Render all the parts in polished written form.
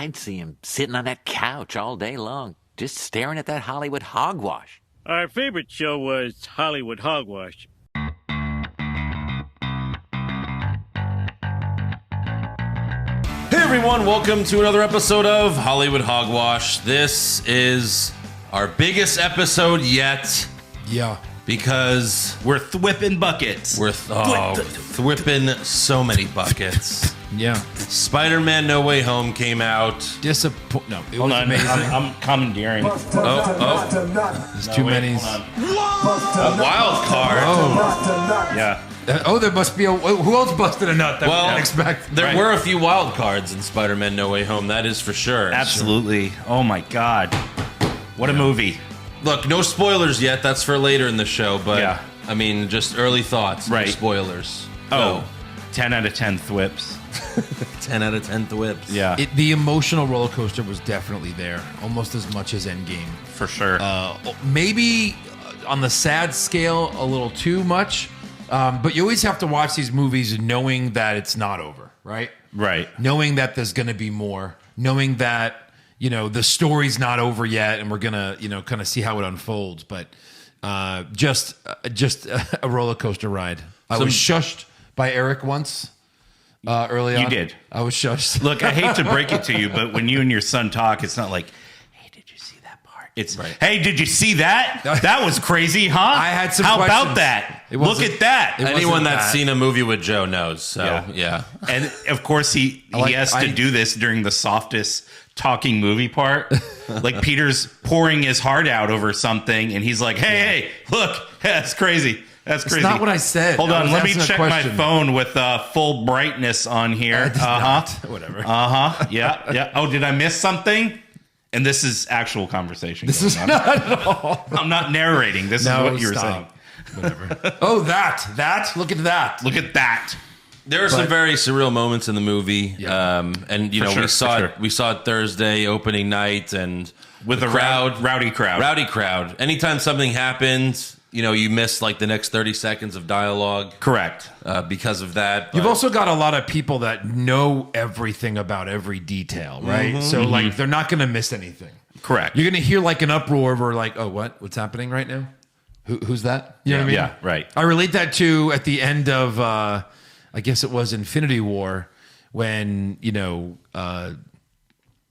I'd see him sitting on that couch all day long, just staring at that Hollywood hogwash. Our favorite show was Hollywood Hogwash. Hey everyone, welcome to another episode of Hollywood Hogwash. This is our biggest episode yet. Yeah. Because we're thwipping buckets. We're thwipping so many buckets. Yeah. Spider-Man No Way Home came out. No, it Hold was on, amazing. I'm commandeering. There's too many. A wild card. Oh. Yeah. There must be who else busted a nut that we didn't expect? There were a few wild cards in Spider-Man No Way Home, that is for sure. Absolutely. Oh my God. What a movie. Look, no spoilers yet. That's for later in the show, but Yeah. I mean, just early thoughts. Right. No spoilers. Oh, 10 out of 10 thwips. 10 out of 10 thwips. Yeah, The emotional roller coaster was definitely there, almost as much as Endgame. for sure. Maybe on the sad scale, a little too much. But you always have to watch these movies knowing that it's not over, right? Right. Knowing that there's going to be more. Knowing that, the story's not over yet and we're going to, kind of see how it unfolds. But just a roller coaster ride. I was shushed by Eric once early on. You did. I was shushed. Look, I hate to break it to you, but when you and your son talk, it's not like, hey, did you see that part? It's, hey, did you see that? That was crazy, huh? I had some How questions. about that? It Look wasn't- at that. it Anyone wasn't that's that. seen a movie with Joe knows. So, yeah. And of course, he has to do this during the softest talking movie part. Like Peter's pouring his heart out over something, and he's like, hey, look, that's crazy. That's crazy. That's not what I said. Hold I on, was let me asking a check my question. phone with full brightness on here. Whatever. Yeah. Oh, did I miss something? And this is actual conversation. This is on. not at all. I'm not narrating. This is what you were saying. Whatever. Oh, that. Look at that. Look at that. There are some very surreal moments in the movie, Yeah. and For we saw sure. it. We saw it Thursday opening night, and With the a rowdy crowd. Anytime something happens, you miss like the next 30 seconds of dialogue Correct. because of that. You've but- also got a lot of people that know everything about every detail, right? So, like, they're not going to miss anything. Correct. You're going to hear, like, an uproar over, like, oh, what's happening right now? Who's that? You know what I mean? Yeah, right. I relate that to at the end of, I guess it was Infinity War, when,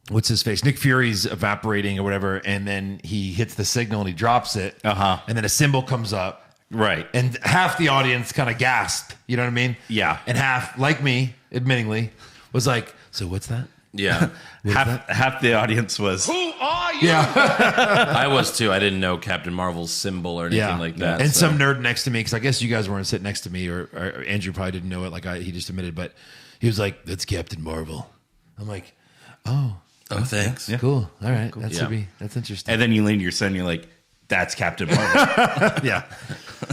what's his face? Nick Fury's evaporating or whatever, and then he hits the signal and he drops it. And then a symbol comes up. Right. And half the audience kind of gasped. You know what I mean? Yeah. And half, like me, admittingly, was like, so what's that? Yeah, Half the audience was. Yeah. I was too. I didn't know Captain Marvel's symbol or anything like that. And so. some nerd next to me, because I guess you guys weren't sitting next to me, or Andrew probably didn't know it, like he just admitted, but he was like, that's Captain Marvel. I'm like, oh, thanks. yeah. Cool. All right. Cool. Yeah. That's interesting. And then you lean to your son and you're like, that's Captain Marvel. Yeah,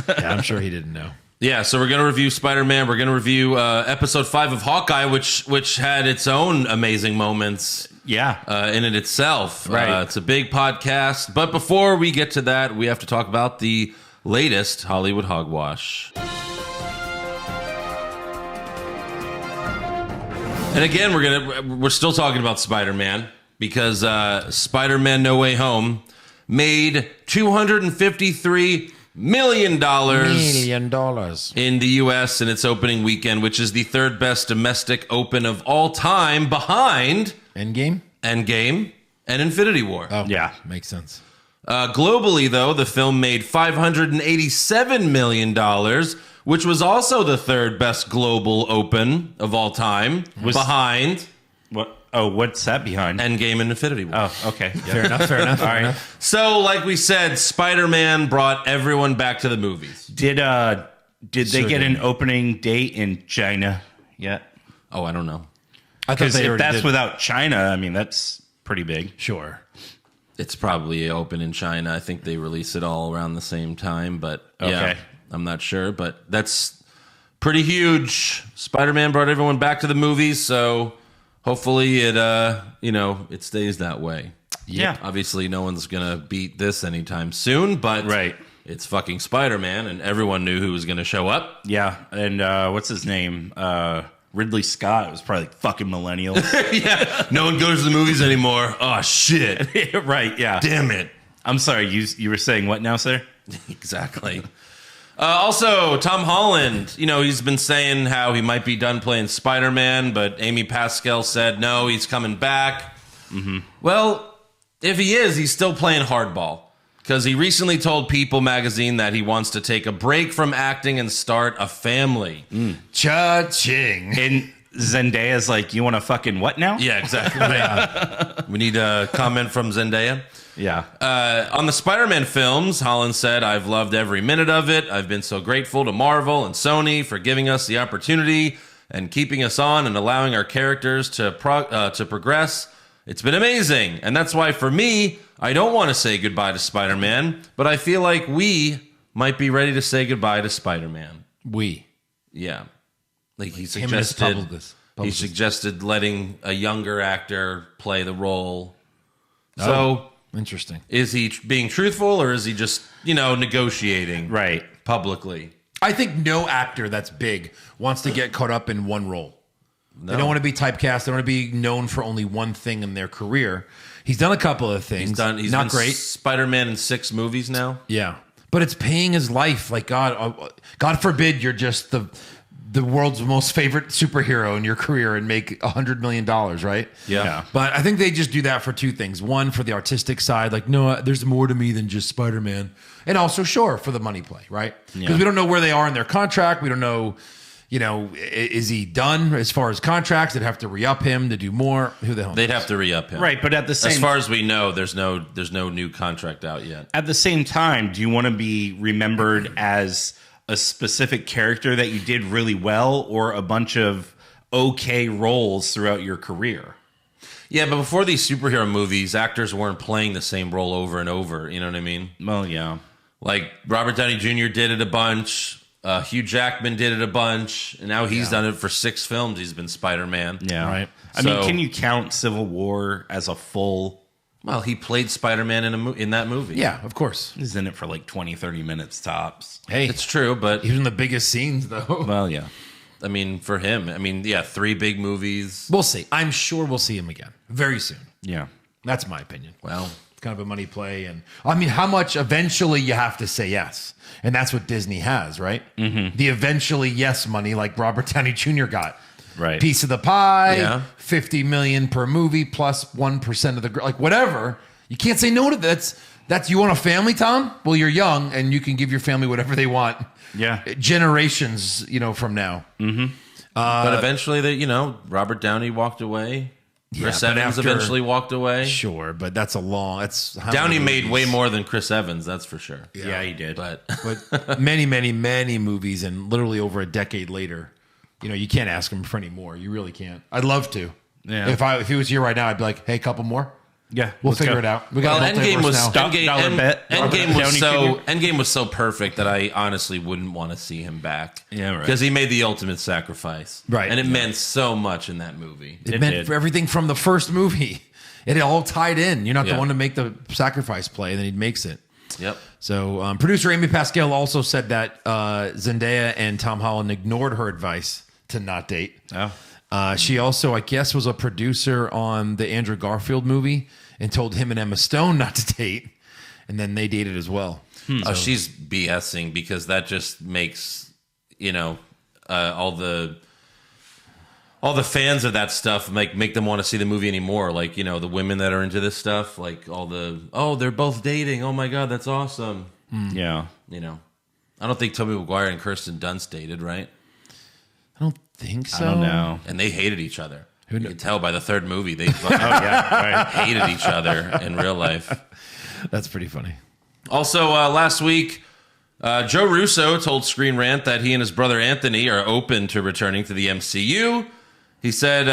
I'm sure he didn't know. Yeah, so we're going to review Spider-Man. We're going to review episode 5 of Hawkeye, which had its own amazing moments Yeah. in it itself. Right. It's a big podcast. But before we get to that, we have to talk about the latest Hollywood Hogwash. And again, we're still talking about Spider-Man because Spider-Man No Way Home made $253 million in the U.S. in its opening weekend, which is the third best domestic open of all time, behind Endgame and Infinity War. Oh, Yeah. makes sense. Globally, though, the film made $587 million, which was also the third best global open of all time, behind What? Oh, what's that behind? Endgame and Infinity War. Oh, okay. Fair enough. All right. So, like we said, Spider-Man brought everyone back to the movies. Did they get an opening date in China yet? Oh, I don't know. I thought Because they if already that's did. without China, I mean, that's pretty big. Sure. It's probably open in China. I think they release it all around the same time, but yeah, Okay. I'm not sure. But that's pretty huge. Spider-Man brought everyone back to the movies, so hopefully it stays that way. Yeah. Obviously, no one's gonna beat this anytime soon, but Right. it's fucking Spider-Man, and everyone knew who was gonna show up. Yeah. And what's his name? Ridley Scott was probably like, fucking millennials. Yeah, no one goes to the movies anymore. Oh shit! Right? Yeah. Damn it! I'm sorry. You were saying what now, sir? Exactly. Also, Tom Holland, he's been saying how he might be done playing Spider-Man, but Amy Pascal said no, he's coming back. Mm-hmm. Well, if he is, he's still playing hardball because he recently told People magazine that he wants to take a break from acting and start a family. Cha-ching. And Zendaya's like, you want to fucking what now? Yeah, exactly. Yeah. We need a comment from Zendaya. Yeah. On the Spider-Man films, Holland said, I've loved every minute of it. I've been so grateful to Marvel and Sony for giving us the opportunity and keeping us on and allowing our characters to progress. It's been amazing. And that's why, for me, I don't want to say goodbye to Spider-Man, but I feel like we might be ready to say goodbye to Spider-Man. Yeah. Like he suggested letting a younger actor play the role. So interesting. Is he being truthful or is he just, negotiating publicly? I think no actor that's big wants to get caught up in one role. No. They don't want to be typecast. They don't want to be known for only one thing in their career. He's done a couple of things. He's not been great. Spider-Man in 6 movies now. Yeah. But it's paying his life. Like God forbid you're just the world's most favorite superhero in your career and make $100 million, right? Yeah. But I think they just do that for two things. One, for the artistic side, like, no, there's more to me than just Spider-Man. And also, sure, for the money play, right? Because we don't know where they are in their contract. We don't know, is he done as far as contracts? They'd have to re-up him to do more. Who the hell knows? They'd have to re-up him. Right, but at the same... As far as we know, there's no new contract out yet. At the same time, do you want to be remembered as a specific character that you did really well or a bunch of okay roles throughout your career? Yeah, but before these superhero movies, actors weren't playing the same role over and over. You know what I mean? Well, yeah. Like Robert Downey Jr. did it a bunch. Hugh Jackman did it a bunch. And now he's done it for 6 films. He's been Spider-Man. Yeah. Right. I mean, can you count Civil War as a full... Well, he played Spider-Man in that movie. Yeah, of course. He's in it for like 20, 30 minutes tops. Hey, It's true, but... he was in the biggest scenes, though. Well, yeah. I mean, for him, 3 big movies. We'll see. I'm sure we'll see him again very soon. Yeah. That's my opinion. Well, It's kind of a money play. And I mean, how much eventually you have to say yes. And that's what Disney has, right? Mm-hmm. The eventually yes money like Robert Downey Jr. got. Right. Piece of the pie, Yeah. $50 million per movie plus 1% of the, like whatever. You can't say no to that. That's you want a family, Tom? Well, you're young and you can give your family whatever they want. Yeah. Generations, from now. Mm-hmm. but eventually, Robert Downey walked away. Chris but Evans after- eventually walked away. Sure, but that's how Downey many made movies? way more than Chris Evans, that's for sure. Yeah, he did. But But many, many, many movies, and literally over a decade later, you can't ask him for any more. You really can't. I'd love to. Yeah. If he was here right now, I'd be like, hey, a couple more. Yeah. We'll let's figure go. it out. We well, got Endgame was Dollar bet. Endgame was so perfect that I honestly wouldn't want to see him back. Yeah, right. Because he made the ultimate sacrifice, Right. And it meant so much in that movie. It meant did. for everything from the first movie. It all tied in. You're not the Yeah. one to make the sacrifice play, and then he makes it. Yep. So producer Amy Pascal also said that Zendaya and Tom Holland ignored her advice to not date. Oh. She also, I guess, was a producer on the Andrew Garfield movie and told him and Emma Stone not to date, and then they dated as well. Oh, she's BSing because that just makes all the fans of that stuff make them want to see the movie anymore. Like the women that are into this stuff, like they're both dating. Oh my god, that's awesome. Yeah. I don't think Tobey Maguire and Kirsten Dunst dated, right? I don't think so. I don't know. And they hated each other. You can tell by the third movie they fucking Right. hated each other in real life. That's pretty funny. Also, last week, Joe Russo told Screen Rant that he and his brother Anthony are open to returning to the MCU. He said,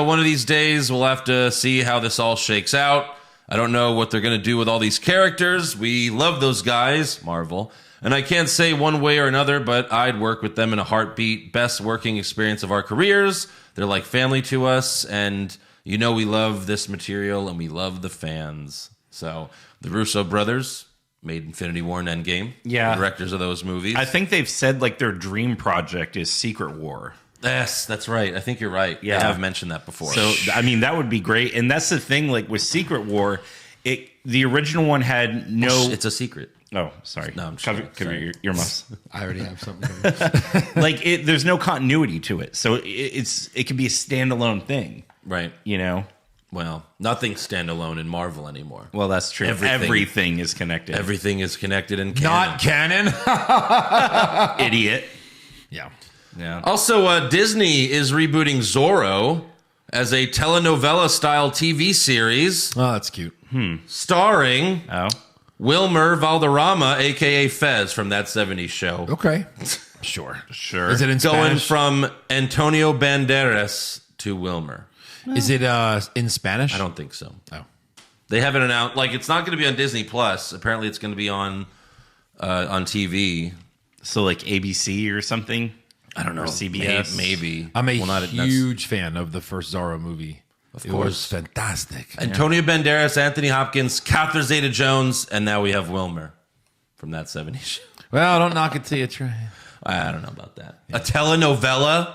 one of these days we'll have to see how this all shakes out. I don't know what they're going to do with all these characters. We love those guys, Marvel. And I can't say one way or another, but I'd work with them in a heartbeat. Best working experience of our careers. They're like family to us. And we love this material and we love the fans. So the Russo brothers made Infinity War and Endgame. Yeah. The directors of those movies. I think they've said like their dream project is Secret War. Yes, that's right. I think you're right. Yeah. I have mentioned that before. So, I mean, that would be great. And that's the thing, like with Secret War, the original one had no... It's a secret. Oh, sorry. No, I'm just cover sorry. your earmuffs. I already have something. Like, there's no continuity to it. So it can be a standalone thing, Right. you know? Well, nothing's standalone in Marvel anymore. Well, that's true. Everything is connected. Everything is connected in canon. Not canon. Idiot. Yeah. Yeah. Also, Disney is rebooting Zorro as a telenovela-style TV series Oh, that's cute. starring Oh. Wilmer Valderrama, a.k.a. Fez from That 70s Show. Okay. Sure. Sure. Is it in Going Spanish? from Antonio Banderas to Wilmer. Is it in Spanish? I don't think so. Oh. They haven't announced. Like, it's not going to be on Disney Plus. Apparently, it's going to be on TV. So like ABC or something? I don't know. Or CBS? Maybe. I'm a Well, huge fan of the first Zorro movie. It was course. fantastic. Antonio Banderas, Anthony Hopkins, Catherine Zeta-Jones, and now we have Wilmer from That 70s Show. Well, don't knock it till you try. I don't know about that. A telenovela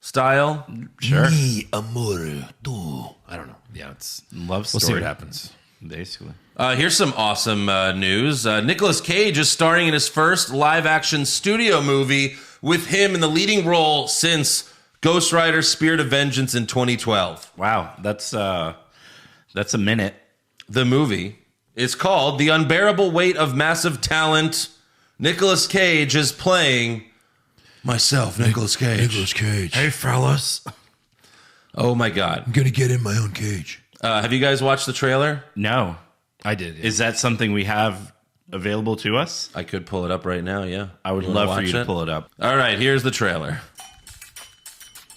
style? Sure. Mi amor, tú. I don't know. Yeah, it's Love we'll story. see what happens. Basically. Here's some awesome news. Nicolas Cage is starring in his first live-action studio movie with him in the leading role since Ghost Rider Spirit of Vengeance in 2012. Wow. That's a minute. The movie is called The Unbearable Weight of Massive Talent. Nicolas Cage is playing myself, Nicolas Cage. Nicolas Cage. Hey, fellas. Oh, my God. I'm gonna get in my own cage. Have you guys watched the trailer? No. I did. Is that something we have available to us? I could pull it up right now, yeah. I would You wanna love for watch you to it? pull it up. All right, here's the trailer.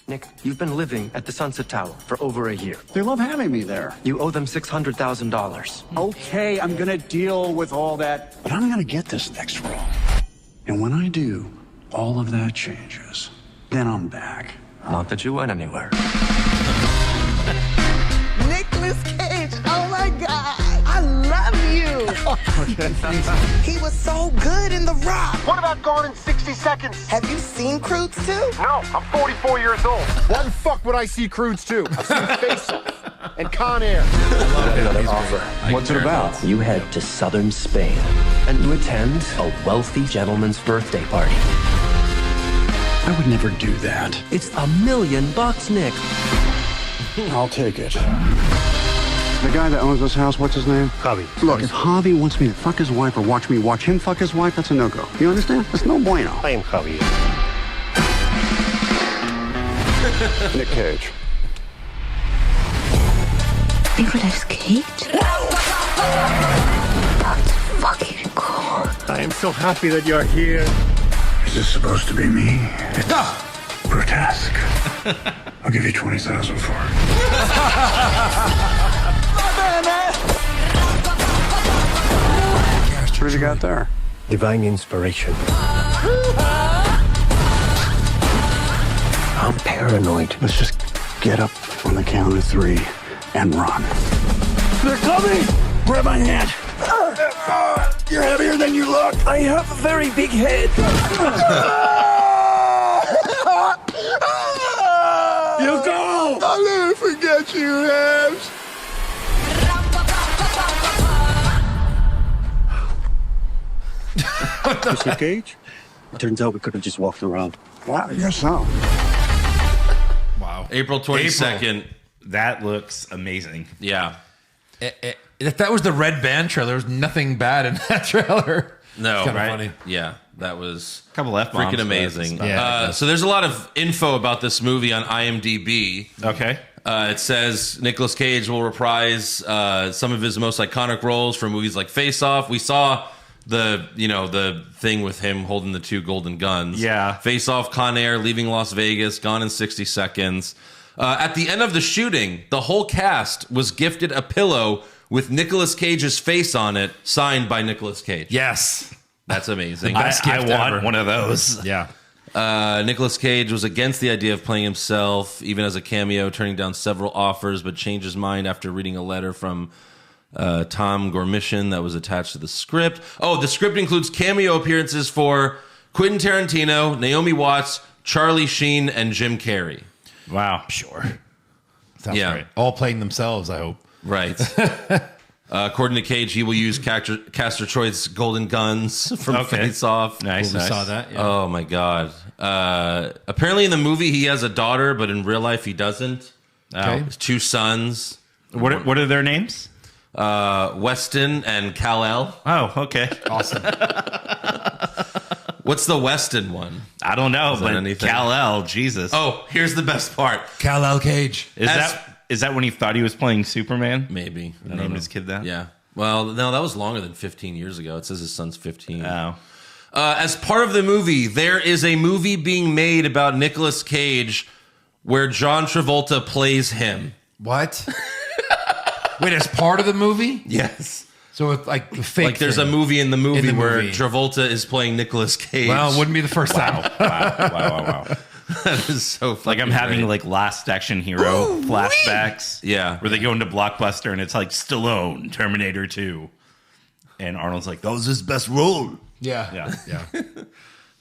Nick, you've been living at the Sunset Tower for over a year. They love having me there. You owe them $600,000. Okay, I'm gonna deal with all that, but I'm gonna get this next role. And when I do, all of that changes. Then I'm back. Not that you went anywhere. Nicolas Cage, oh my God, I love you. He was so good in The Rock. What about Gone in 60 Seconds? Have you seen Croods too? No, I'm 44 years old. Why the fuck would I see Crudes too? I've seen Face Off and Con Air. Another offer. What's it about? You head to southern Spain and you attend a wealthy gentleman's birthday party. I would never do that. It's $1 million, Nick. I'll take it. The guy that owns this house, what's his name? Javi. Look, if Javi wants me to fuck his wife or watch me watch him fuck his wife, that's a no-go. You understand? That's no bueno. I am Javi. Nick Cage. Nicolas Cage? That's fucking cool. I am so happy that you're here. Is this supposed to be me? It's grotesque. I'll give you 20,000 for it. What do you got there? Divine inspiration. I'm paranoid. Let's just get up on the count of 3 and run. They're coming! Grab my hand. You're heavier than you look. I have a very big head. You go! I'll never forget you, Habs. Mr. Cage? Turns out we could have just walked around. Well, I guess so. Wow. April 22nd. That looks amazing. Yeah. If that was the Red Band trailer, there was nothing bad in that trailer. No, It's kinda right? funny. Yeah, that was A couple F-bombs, freaking but amazing. that's about So there's a lot of info about this movie on IMDb. Okay. It says Nicolas Cage will reprise some of his most iconic roles from movies like Face Off. We saw the thing with him holding the 2 golden guns. Yeah. Face Off, Con Air, Leaving Las Vegas, Gone in 60 Seconds. At the end of the shooting, the whole cast was gifted a pillow with Nicolas Cage's face on it, signed by Nicolas Cage. Yes. That's amazing. I Best gift want ever. one of those. Yeah. Nicolas Cage was against the idea of playing himself, even as a cameo, turning down several offers, but changed his mind after reading a letter from Tom Gormishan that was attached to the script. Oh, the script includes cameo appearances for Quentin Tarantino, Naomi Watts, Charlie Sheen, and Jim Carrey. Wow. Sure. Sounds Yeah. right. All playing themselves, I hope. Right. According to Cage, he will use Castor Troy's golden guns from Face Off. Nice. We saw that. Yeah. Oh my god. Apparently in the movie he has a daughter, but in real life he doesn't. Okay. His 2 sons. What are their names? Weston and Kal-El. Oh, okay. Awesome. What's the Weston one? I don't know, that but anything? Kal-El, Jesus. Oh, here's the best part. Kal-El Cage. Is that when he thought he was playing Superman? Maybe. I don't Named know. his kid that? Yeah. Well, no, that was longer than 15 years ago. It says his son's 15. Oh. As part of the movie, there is a movie being made about Nicolas Cage where John Travolta plays him. What? Wait, as part of the movie? Yes. So it's like the fake. Like there's a thing. movie in the movie In the where movie. Travolta is playing Nicolas Cage. Well, it wouldn't be the first time. Wow. That is so Like I'm fucking having great. like Last Action Hero flashbacks. Yeah. Where they go into Blockbuster and it's like Stallone, Terminator 2. And Arnold's like, that was his best role. Yeah.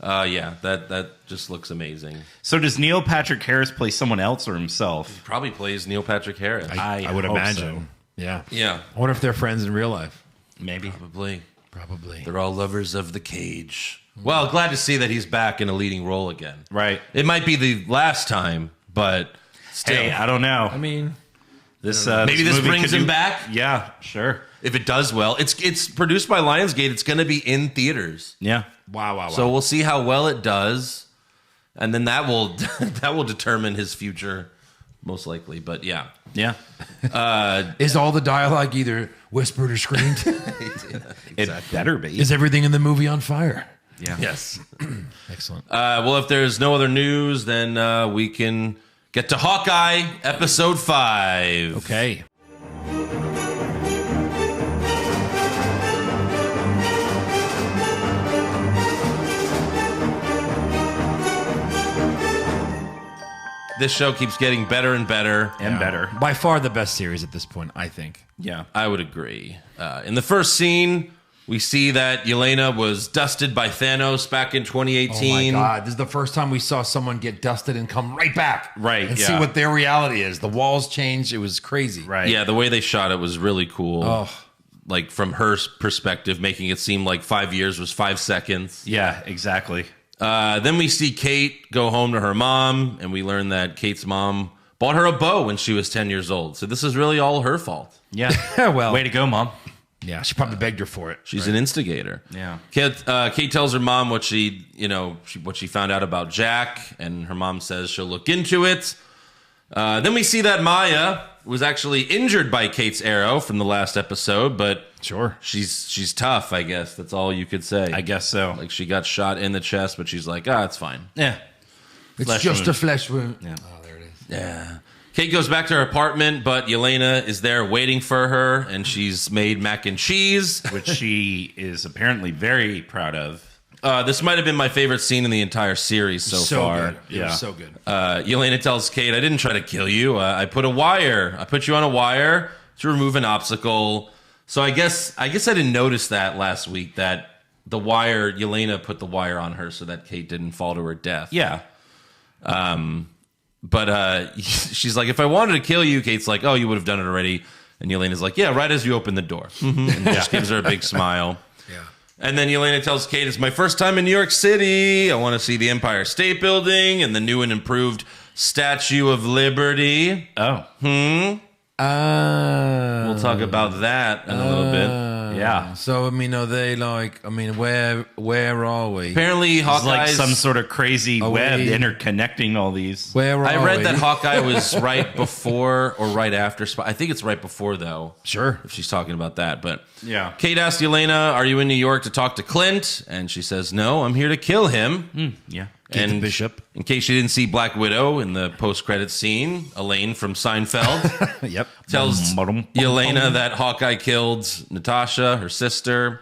Yeah, that just looks amazing. So does Neil Patrick Harris play someone else or himself? Probably plays Neil Patrick Harris. I would hope imagine. Yeah. Yeah, I wonder if they're friends in real life. Maybe. Probably. they're all lovers of the cage. Well, glad to see that he's back in a leading role again. Right. It might be the last time, but still. Hey, I don't know. I mean, Maybe this movie brings could him back? Yeah, sure. If it does well, it's produced by Lionsgate. It's going to be in theaters. Yeah. wow. So we'll see how well it does, and then that will that will determine his future, most likely. But yeah, Yeah. Is all the dialogue either whispered or screamed? It better be. Is everything in the movie on fire? Yeah. yes. Excellent. Well, if there's no other news, then we can get to Hawkeye episode 5. Okay. This show keeps getting better and better. And better. By far the best series at this point, I think. Yeah. I would agree. In the first scene, we see that Yelena was dusted by Thanos back in 2018. Oh my God. This is the first time we saw someone get dusted and come right back. Right, And yeah. see what their reality is. The walls changed. It was crazy. Right. Yeah, the way they shot it was really cool. Oh. Like from her perspective, making it seem like 5 years was 5 seconds. Yeah, exactly. Then we see Kate go home to her mom, and we learn that Kate's mom bought her a bow when she was 10 years old. So this is really all her fault. Yeah. Well, Way to go, Mom. yeah, she probably begged her for it. She's an instigator. Yeah. Kate tells her mom what she found out about Jack, and her mom says she'll look into it. Then we see that Maya was actually injured by Kate's arrow from the last episode, but Sure. she's tough, I guess. That's all you could say. I guess so. Like she got shot in the chest, but she's like, it's fine. Yeah. It's Flesh just wound. a flesh wound. Yeah. Oh, there it is. Yeah. Kate goes back to her apartment, but Yelena is there waiting for her, and she's made mac and cheese. Which she is apparently very proud of. This might have been my favorite scene in the entire series so far. good. It Yeah. was so good. Yelena tells Kate, I didn't try to kill you. I put you on a wire to remove an obstacle. So I guess I didn't notice that last week, that the wire, Yelena put the wire on her so that Kate didn't fall to her death. Yeah. But she's like, if I wanted to kill you, Kate's like, oh, you would have done it already. And Yelena's like, yeah, right as you open the door. And just gives her a big smile. Yeah. And then Yelena tells Kate, it's my first time in New York City. I want to see the Empire State Building and the new and improved Statue of Liberty. Oh. We'll talk about that in a little bit. Yeah. So I mean, are they like? I mean, where are we? Apparently, It's like Hawkeye's... some sort of crazy Are web we- interconnecting all these. Where are I read we? that Hawkeye was right before or right after. I think it's right before, though. Sure. If she's talking about that. But Yeah. Kate asked Yelena, are you in New York to talk to Clint? And she says, no, I'm here to kill him. Yeah. Kate the Bishop. In case you didn't see Black Widow in the post-credits scene, Elaine from Seinfeld Yep. tells Yelena that Hawkeye killed Natasha, her sister.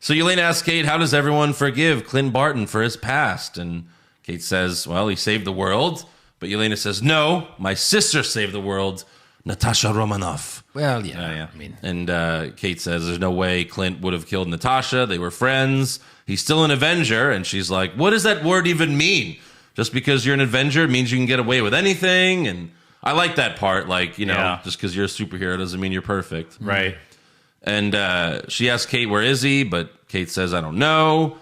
So Yelena asks Kate, how does everyone forgive Clint Barton for his past? And Kate says, well, he saved the world. But Yelena says, no, my sister saved the world, Natasha Romanoff. Well, yeah. yeah. I mean, And Kate says, there's no way Clint would have killed Natasha. They were friends. He's still an Avenger. And she's like, what does that word even mean? just because you're an Avenger means you can get away with anything. And I like that part. Like, just because you're a superhero doesn't mean you're perfect. Right. And she asks Kate, where is he? But Kate says, I don't know.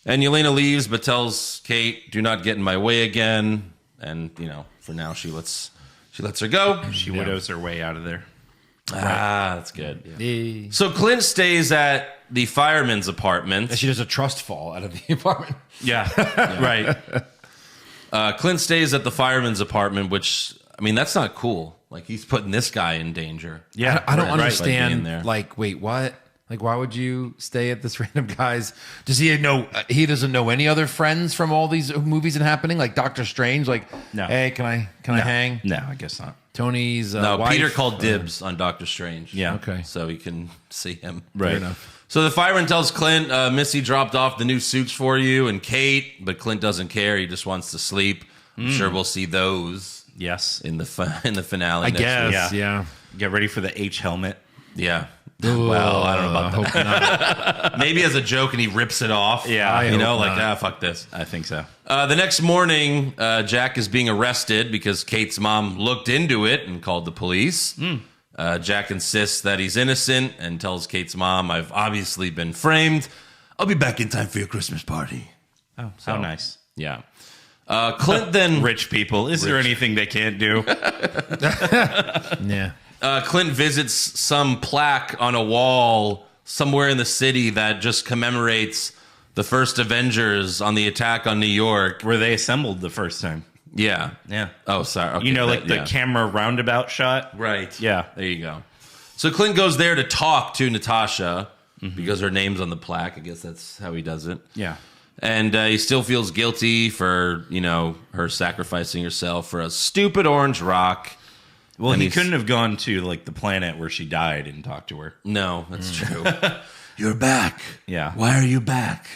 And Yelena leaves, but tells Kate, do not get in my way again. And, for now, she lets her go. She widows her way out of there. That's good. Yeah. So Clint stays at the fireman's apartment. And she does a trust fall out of the apartment. Yeah. Right. Clint stays at the fireman's apartment, which, that's not cool. Like, he's putting this guy in danger. Yeah. I don't Right, understand. there. Like, wait, what? Like, why would you stay at this random guy's? Does he know? He doesn't know any other friends from all these movies and happening, like Doctor Strange. Like, no. Hey, can I hang? No, I guess not. Tony's no. wife, Peter called dibs on Doctor Strange. Yeah. Okay. So he can see him. Right. Fair enough. So the fireman tells Clint, Missy dropped off the new suits for you and Kate, but Clint doesn't care. He just wants to sleep. I'm sure we'll see those. Yes. In the finale. I next guess. week. Yeah. Get ready for the H helmet. Yeah. Well, I don't know about that. Maybe as a joke, and he rips it off. Yeah. Fuck this. I think so. The next morning, Jack is being arrested because Kate's mom looked into it and called the police. Jack insists that he's innocent and tells Kate's mom, I've obviously been framed. I'll be back in time for your Christmas party. Oh, so nice. Yeah. Clint then... Rich people. Is there anything they can't do? Yeah. Clint visits some plaque on a wall somewhere in the city that just commemorates the first Avengers on the attack on New York. Where they assembled the first time. Yeah. Yeah. Oh, sorry. Okay, the camera roundabout shot? Right. Yeah. There you go. So Clint goes there to talk to Natasha because her name's on the plaque. I guess that's how he does it. Yeah. And he still feels guilty for, her sacrificing herself for a stupid orange rock. Well, he couldn't have gone to, the planet where she died and talked to her. No, that's true. You're back. Yeah. Why are you back?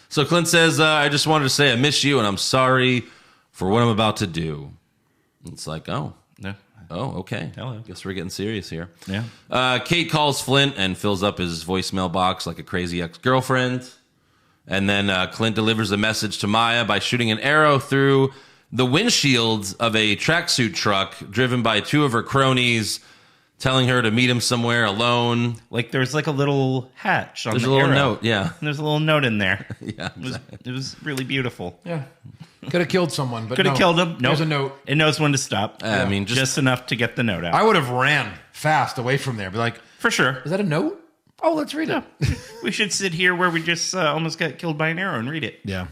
So Clint says, I just wanted to say I miss you and I'm sorry for what I'm about to do. It's like, oh. Yeah. Oh, okay. Hello. Guess we're getting serious here. Yeah. Kate calls Flint and fills up his voicemail box like a crazy ex-girlfriend. And then Clint delivers a message to Maya by shooting an arrow through the windshields of a tracksuit truck driven by two of her cronies, telling her to meet him somewhere alone. There's a little hatch on There's the a little arrow. note, yeah. There's a little note in there. Yeah, it was really beautiful. Yeah. Could have killed someone, but Could have killed him. There's a note. It knows when to stop. I mean, just enough to get the note out. I would have ran fast away from there. Be like, For sure. is that a note? Oh, let's read it. We should sit here where we just almost got killed by an arrow and read it. Yeah.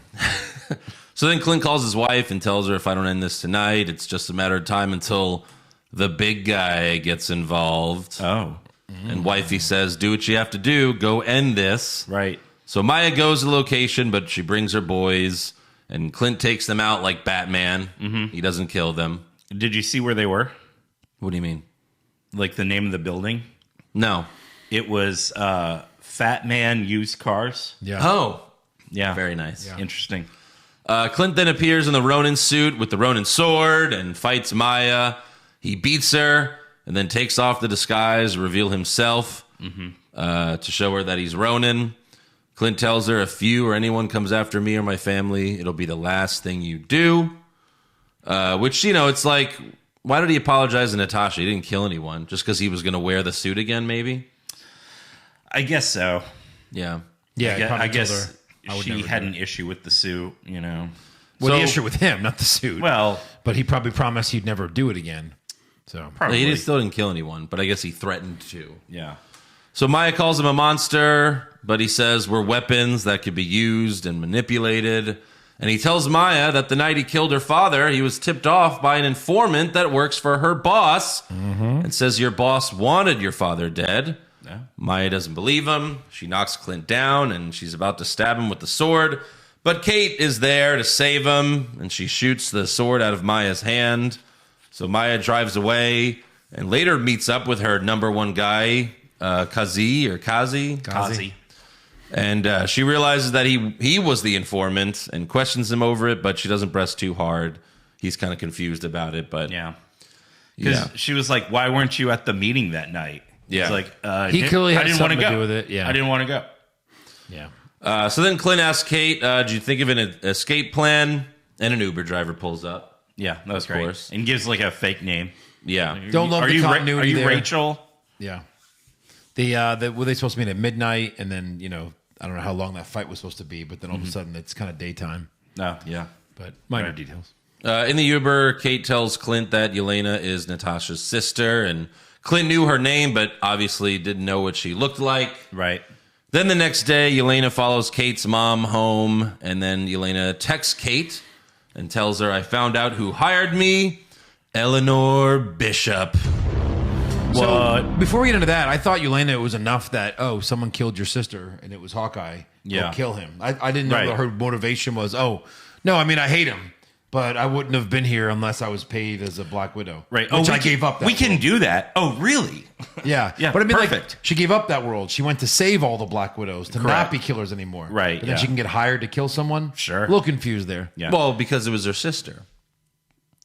So then Clint calls his wife and tells her if I don't end this tonight, it's just a matter of time until the big guy gets involved. Oh. And wifey says, do what you have to do. Go end this. Right. So Maya goes to the location, but she brings her boys, and Clint takes them out like Batman. He doesn't kill them. Did you see where they were? What do you mean? The name of the building? No. It was Fat Man Used Cars. Yeah. Oh. Yeah. Very nice. Yeah. Interesting. Clint then appears in the Ronin suit with the Ronin sword and fights Maya. He beats her and then takes off the disguise, reveal himself to show her that he's Ronin. Clint tells her, if you or anyone comes after me or my family, it'll be the last thing you do. Which, it's like, why did he apologize to Natasha? He didn't kill anyone. Just because he was going to wear the suit again, maybe? I guess so. Yeah. Yeah. I guess would she never had do an issue with the suit, Well, So- the issue with him, not the suit. Well, but he probably promised he'd never do it again. So probably. He still didn't kill anyone, but I guess he threatened to. Yeah. So Maya calls him a monster, but he says we're weapons that could be used and manipulated. And he tells Maya that the night he killed her father, he was tipped off by an informant that works for her boss and says your boss wanted your father dead. Yeah. Maya doesn't believe him. She knocks Clint down and she's about to stab him with the sword. But Kate is there to save him, and she shoots the sword out of Maya's hand. So Maya drives away and later meets up with her number one guy, Kazi. And she realizes that he was the informant and questions him over it, but she doesn't press too hard. He's kind of confused about it, but Yeah. Because she was like, why weren't you at the meeting that night? Yeah. It's like, He clearly had I didn't want something to to go. do with it, yeah. I didn't want to go. yeah. So then Clint asks Kate, "Did you think of an escape plan?" And an Uber driver pulls up. Yeah, that was Of great. course. And gives like a fake name. Yeah. Don't love Are the you continuity Are you there. Rachel? Yeah. Were they supposed to meet at midnight? And then, I don't know how long that fight was supposed to be, but then all of a sudden it's kind of daytime. No, yeah. But minor details. In the Uber, Kate tells Clint that Yelena is Natasha's sister, and Clint knew her name, but obviously didn't know what she looked like. Right. Then the next day, Yelena follows Kate's mom home, and then Yelena texts Kate and tells her, I found out who hired me, Eleanor Bishop. So before we get into that, I thought Yelena, it was enough that, someone killed your sister and it was Hawkeye. Yeah. Go kill him. I didn't know Right. that her motivation was, no, I mean, I hate him, but I wouldn't have been here unless I was paid as a Black Widow. Right. Which I we gave up that We can world. do that. Oh, really? Yeah. Yeah, But I mean, perfect. she gave up that world. She went to save all the Black Widows, to not Correct. be killers anymore. Right, But then yeah. she can get hired to kill someone. Sure. A little confused there. Yeah. Well, because it was her sister.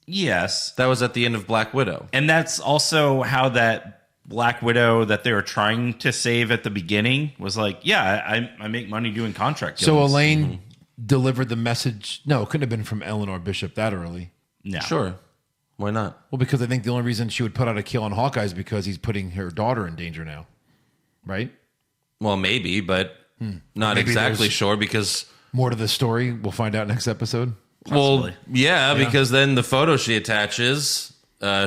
Yes. That was at the end of Black Widow. And that's also how that Black Widow that they were trying to save at the beginning was like, yeah, I make money doing contract So killings. Elaine delivered the message. No, it couldn't have been from Eleanor Bishop that early. No. Sure. Why not? Well, because I think the only reason she would put out a kill on Hawkeye is because he's putting her daughter in danger now. Right? Well, maybe, but not Maybe exactly there's- sure because... More to the story. We'll find out next episode. Well, yeah, because then the photo she attaches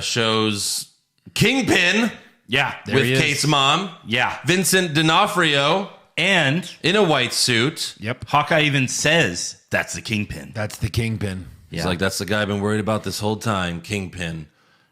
shows Kingpin Yeah. with he is. Kate's mom, Yeah. Vincent D'Onofrio And in a white suit. Yep. Hawkeye even says that's the Kingpin. That's the Kingpin. He's like, that's the guy I've been worried about this whole time, Kingpin.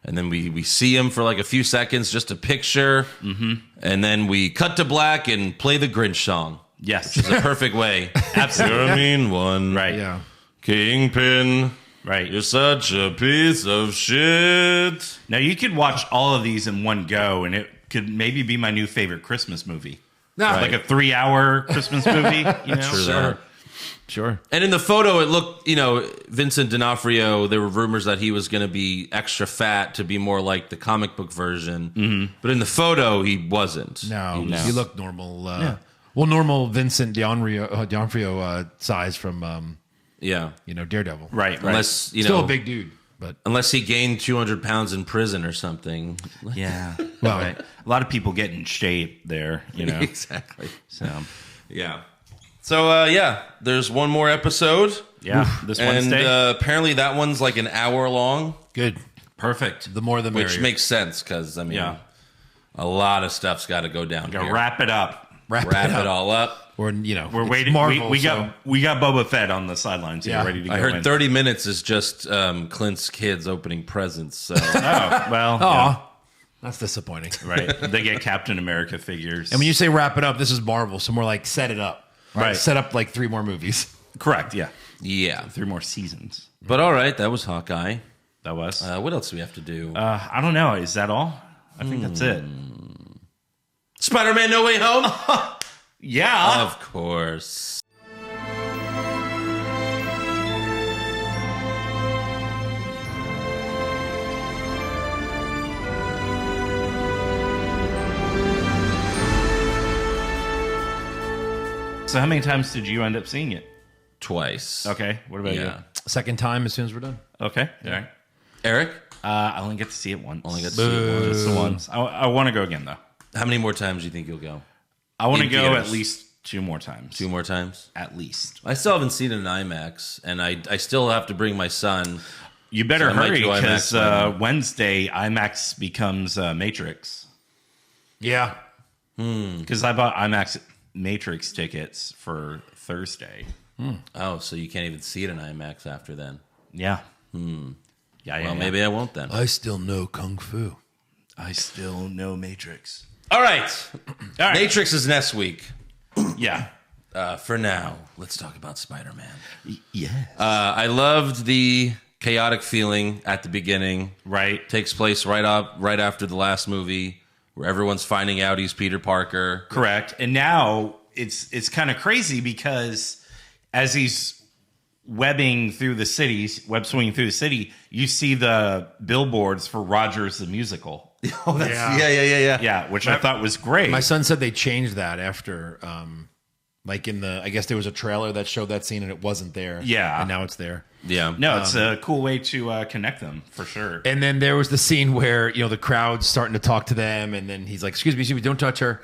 And then we see him for like a few seconds, just a picture. Mm-hmm. And then we cut to black and play the Grinch song. Yes. Which is a perfect way. Absolutely. You're a mean one. Right. Yeah. Kingpin. Right. You're such a piece of shit. Now you could watch all of these in one go, and it could maybe be my new favorite Christmas movie. Like a 3-hour Christmas movie. You know? True that. Sure. And in the photo, it looked, Vincent D'Onofrio, there were rumors that he was going to be extra fat to be more like the comic book version. Mm-hmm. But in the photo, he wasn't. No, He was- you look normal. Well, normal Vincent D'Onofrio size from, Yeah. Daredevil. Right. Unless, Still a big dude, but unless he gained 200 pounds in prison or something. Yeah. well, Right. A lot of people get in shape there, Exactly. So, Yeah. So, there's one more episode. yeah. This And Wednesday. apparently that one's like an hour long, good. Perfect. The more the merrier. which makes sense because, Yeah. a lot of stuff's got to go down Gotta here. wrap it up. Wrap it all up. Or We're it's waiting. Marvel, we so- got Boba Fett on the sidelines here, Yeah. ready to go. I heard in. 30 minutes is just Clint's kids opening presents. So Oh well. Aw, that's disappointing. yeah, right. They get Captain America figures. And when you say wrap it up, this is Marvel, so more like set it up. Right. Set up like 3 more movies. correct, yeah, yeah. 3 more seasons. But all right, that was Hawkeye. That was. What else do we have to do? I don't know. Is that all? I think that's it. Spider-Man: No Way Home. Yeah. Of course. So how many times did you end up seeing it? Twice. Okay. What about Yeah. Second time as soon as we're done. you? Okay. All right. Eric, I only get to see it once. only got to see it once. just the once. I want to go again though. How many more times do you think you'll go? I want to In go theaters. at least 2 more times. 2 more times? At least. I still haven't seen it in IMAX, and I still have to bring my son. You better So I might hurry do IMAX because by then. Wednesday IMAX becomes Matrix. Yeah. Because I bought IMAX Matrix tickets for Thursday. Oh, so you can't even see it in IMAX after then. Yeah. Yeah. Well, maybe I won't then. I still know Kung Fu. I still know Matrix. All right. right. Matrix is next week. Yeah. For now, let's talk about Spider-Man. Yeah. I loved the chaotic feeling at the beginning. Right. Takes place right after the last movie, where everyone's finding out he's Peter Parker. Correct. And now it's kind of crazy because as he's web swinging through the city, you see the billboards for Rogers the Musical. Oh, that's, yeah. Yeah, which I thought was great. My son said they changed that after Like I guess there was a trailer that showed that scene and it wasn't there. Yeah. And now it's there. Yeah. No, it's a cool way to connect them for sure. And then there was the scene where, the crowd's starting to talk to them. And then he's like, excuse me, don't touch her.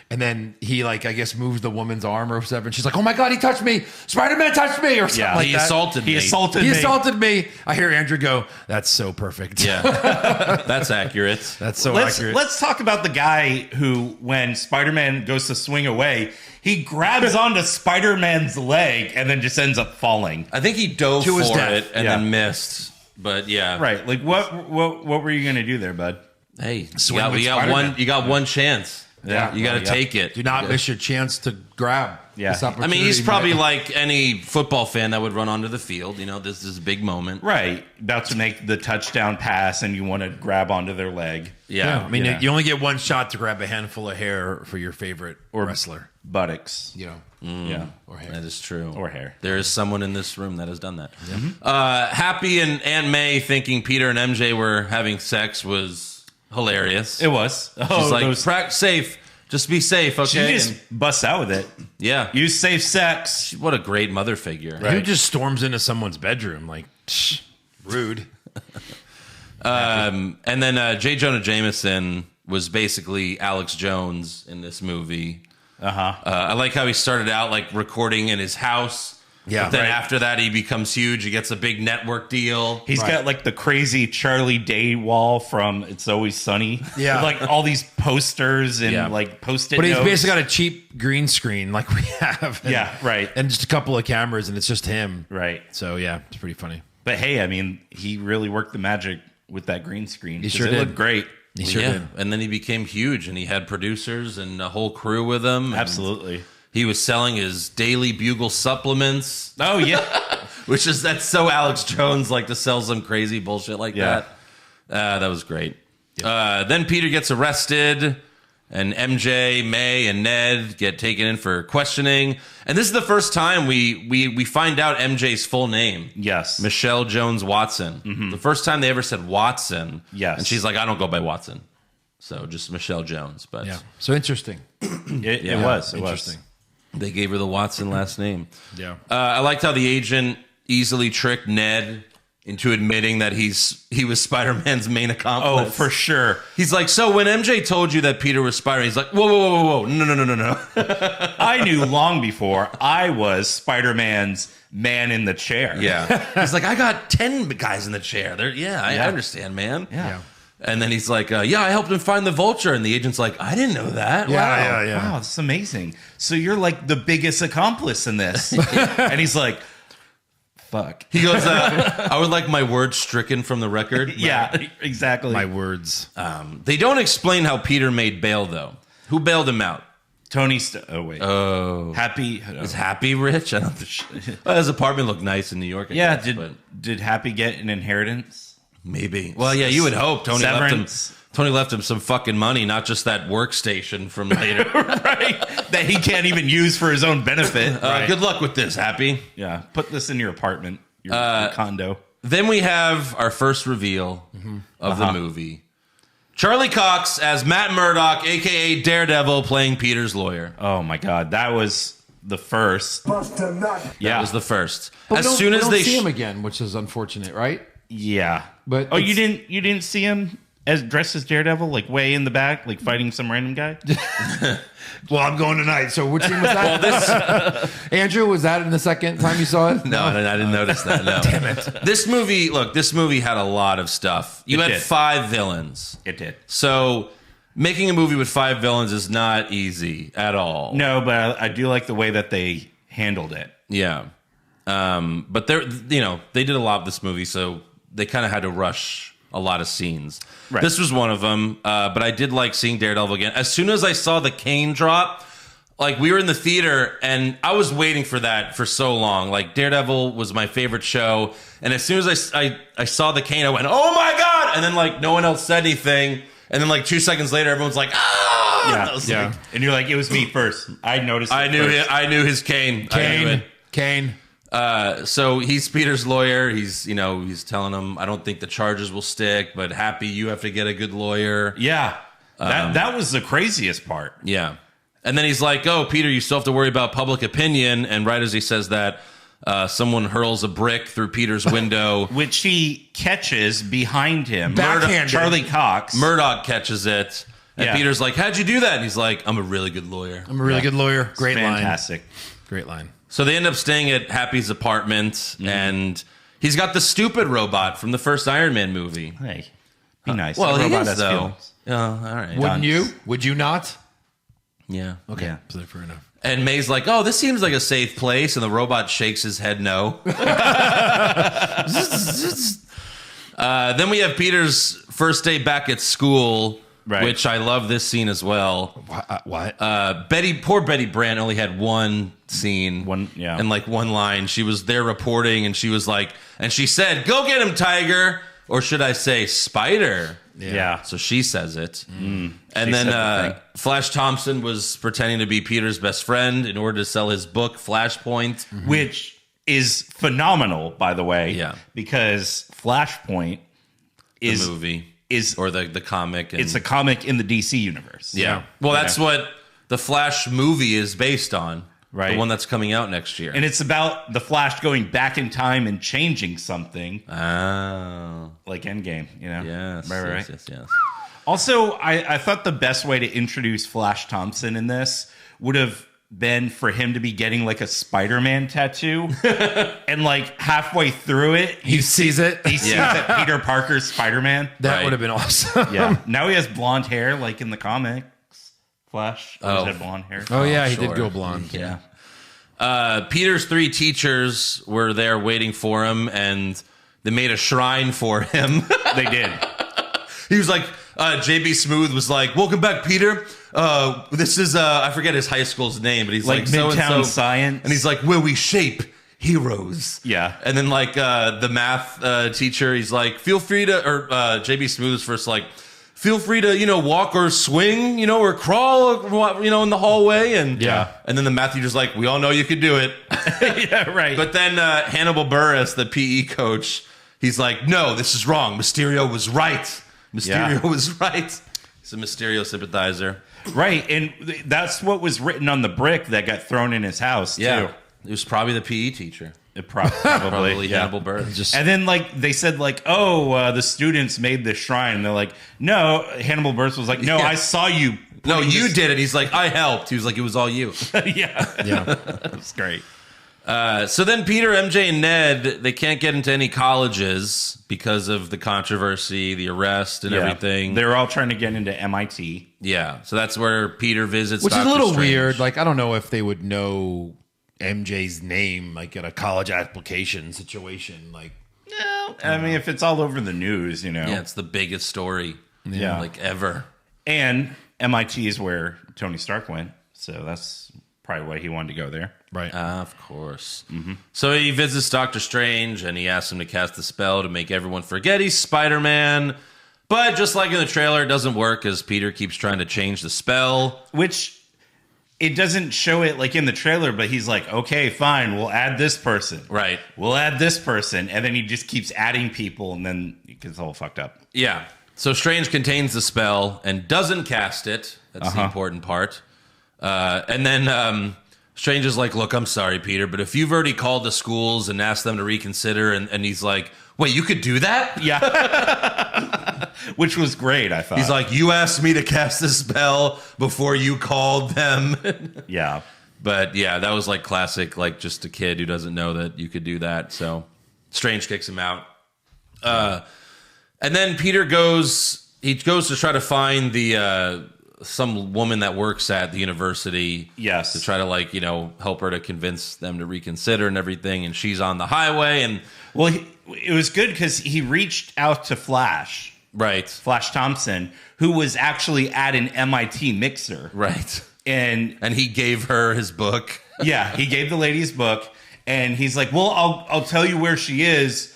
And then he, I guess, moves the woman's arm or whatever. And she's like, oh, my God, he touched me. Spider-Man touched me or something like he that. assaulted me. He assaulted me. I hear Andrew go, that's so perfect. Yeah. That's accurate. That's so accurate. Let's talk about the guy who, when Spider-Man goes to swing away, he grabs onto Spider-Man's leg and then just ends up falling. I think he dove To his for death. it and then missed. But yeah. Right. Like, what were you going to do there, bud? Hey, Swing with Spider-Man. you got one chance. Yeah. You got to take it. Do not miss your chance to grab this I opportunity. mean, he's probably like any football fan that would run onto the field. This is a big moment. Right. About to make the touchdown pass and you want to grab onto their leg. Yeah. I mean, you only get one shot to grab a handful of hair for your favorite wrestler. Buttocks. Yeah. Or hair. That is true. Or hair. There is someone in this room that has done that. Happy and Aunt May thinking Peter and MJ were having sex was hilarious. It was. She's like, safe. Just be safe, okay? She just busts out with it. Yeah. Use safe sex. What a great mother figure. Who just storms into someone's bedroom? Like, rude. And then J. Jonah Jameson was basically Alex Jones in this movie. I like how he started out like recording in his house. Yeah. But then after that, he becomes huge. He gets a big network deal. He's got like the crazy Charlie Day wall from It's Always Sunny. Yeah. With, like all these posters and like Post-it But he's notes. basically got a cheap green screen like we have. And, Yeah, right. And just a couple of cameras and it's just him. Right. So, yeah, it's pretty funny. But hey, I mean, he really worked the magic with that green screen. He sure it did. looked great. He sure did. And then he became huge, and he had producers and a whole crew with him. Absolutely. He was selling his Daily Bugle supplements. Oh, yeah. That's so Alex Jones, like to sell some crazy bullshit like that. That was great. Then Peter gets arrested, and MJ, May, and Ned get taken in for questioning. And this is the first time we find out MJ's full name. Yes. Michelle Jones Watson. Mm-hmm. The first time they ever said Watson. Yes. And she's like, I don't go by Watson. So just Michelle Jones. But Yeah. So interesting. It was. Interesting. they gave her the Watson last name. Yeah. I liked how the agent easily tricked Ned into admitting that he was Spider-Man's main accomplice. Oh, for sure. He's like, so when MJ told you that Peter was Spider-Man, he's like, whoa, no. I knew long before I was Spider-Man's man in the chair. Yeah. He's like, I got 10 guys in the chair. I understand, man. Yeah. And then he's like, I helped him find the Vulture. And the agent's like, I didn't know that. Yeah. Wow, that's amazing. So you're like the biggest accomplice in this. And he's like, fuck. He goes, I would like my words stricken from the record. Yeah, exactly. My words. They don't explain how Peter made bail, though. Who bailed him out? Tony. Oh wait. Oh, Happy. is Happy rich? I don't think. Well, his apartment looked nice in New York. I Yeah. guess, but Did Happy get an inheritance? maybe. Well, yeah, you would hope. Tony Severance. left him some fucking money, not just that workstation from later. Right. That he can't even use for his own benefit. Right. Good luck with this, Happy. Yeah. Put this in your apartment, your condo. Then we have our first reveal of the movie. Charlie Cox as Matt Murdock, a.k.a. Daredevil, playing Peter's lawyer. Oh my God, that was the first. That was the first. But as soon as they see him again, which is unfortunate, right? Yeah, But you didn't see him as dressed as Daredevil, like way in the back, like fighting some random guy. Well, I'm going tonight. So which scene was that? Andrew, was that in the second time you saw it? No, I didn't notice that. No. Damn it. This movie had a lot of stuff. You had 5 villains. It did. So making a movie with 5 villains is not easy at all. No, but I do like the way that they handled it. Yeah. But they did a lot of this movie, so they kind of had to rush a lot of scenes. Right. This was one of them, but I did like seeing Daredevil again. As soon as I saw the cane drop, like we were in the theater, and I was waiting for that for so long. Like Daredevil was my favorite show, and as soon as I saw the cane, I went, "Oh my God!" And then like no one else said anything, and then like 2 seconds later, everyone's like, "Ah!" Yeah, And I was yeah. like, And you're like, it was me first. I noticed. I knew his cane. I knew it. Kane. So he's Peter's lawyer. He's telling him, I don't think the charges will stick, but Happy, you have to get a good lawyer. Yeah, that was the craziest part. Yeah. And then he's like, oh, Peter, you still have to worry about public opinion. And right as he says that, someone hurls a brick through Peter's window. Which he catches behind him. Backhanded. Charlie Cox. Murdoch catches it. And Yeah. Peter's like, how'd you do that? And he's like, I'm a really good lawyer. I'm a really good lawyer. Great line. Fantastic. Great line. So they end up staying at Happy's apartment, and he's got the stupid robot from the first Iron Man movie. Hey, be nice. Well, The he robot is, has though. feelings. All right. Wouldn't you? Would you not? Yeah. Okay. Yeah. So fair enough. And May's like, oh, this seems like a safe place. And the robot shakes his head no. Then we have Peter's first day back at school, Right. which I love this scene as well. What? Poor Betty Brant only had one scene. And like one line. She was there reporting and she was like, and she said, go get him, Tiger. Or should I say Spider? Yeah. So she says it. And She then said the thing. Flash Thompson was pretending to be Peter's best friend in order to sell his book, Flashpoint. Which is phenomenal, by the way. Yeah. Because Flashpoint is The movie. or the comic. And, it's a comic in the DC universe. Yeah. Well, that's what the Flash movie is based on. Right. The one that's coming out next year. And it's about the Flash going back in time and changing something. Oh. Like Endgame, you know? Yes. Right. Yes. Also, I thought the best way to introduce Flash Thompson in this would have been for him to be getting like a Spider-Man tattoo. And like halfway through it, He sees it. he sees that Peter Parker's Spider-Man. That Right. would have been awesome. Yeah. Now he has blonde hair like in the comics. Flash always Oh. had blonde hair. Oh, yeah. He Sure. did go blonde. Yeah. Peter's 3 teachers were there waiting for him, and they made a shrine for him. They did. He was like, JB Smooth was like, welcome back, Peter. This is, I forget his high school's name, but he's like, Midtown so-and-so. Science. And he's like, where we shape heroes. Yeah. And then like the math teacher, he's like, feel free to, or JB Smooth was first like, feel free to, walk or swing, or crawl, in the hallway. And Yeah. And then the math teacher's like, we all know you could do it. Yeah, right. But then Hannibal Buress, the PE coach, he's like, no, this is wrong. Mysterio was right. Mysterio was right. He's a Mysterio sympathizer. Right, and that's what was written on the brick that got thrown in his house, Yeah. too. It was probably the PE teacher. Probably, yeah. Hannibal Buress. And then, they said, the students made this shrine. And they're like, no. Hannibal Buress was like, no, Yeah. I saw you. No, putting you this- did it. He's like, I helped. He was like, it was all you. Yeah. Yeah. That's great. So then Peter, MJ, and Ned, they can't get into any colleges because of the controversy, the arrest, and everything. They're all trying to get into MIT. Yeah. So that's where Peter visits Which is a Dr. little Strange. weird. Like, I don't know if they would know MJ's name, like, at a college application situation. Like, I mean, if it's all over the news, Yeah, it's the biggest story. Yeah. Like ever. And MIT is where Tony Stark went. So that's probably why he wanted to go there. right. Of course. So he visits Doctor Strange and he asks him to cast the spell to make everyone forget he's Spider-Man. But just like in the trailer, it doesn't work as Peter keeps trying to change the spell. Which it doesn't show it like in the trailer, but he's like, okay, fine, we'll add this person. Right. We'll add this person. And then he just keeps adding people and then it gets all fucked up. Yeah. So Strange contains the spell and doesn't cast it. That's the important part. And then Strange is like, look, I'm sorry, Peter, but if you've already called the schools and asked them to reconsider, and he's like, wait, you could do that? Yeah. Which was great, I thought. He's like, you asked me to cast the spell before you called them. yeah. But yeah, that was like classic, like just a kid who doesn't know that you could do that. So Strange kicks him out. And then Peter goes to try to find the some woman that works at the university. Yes. To try to help her to convince them to reconsider and everything. And she's on the highway and Well, it was good because he reached out to Flash Thompson, who was actually at an MIT mixer. Right. And he gave her his book. Yeah, he gave the lady his book, and he's like, "Well, I'll tell you where she is,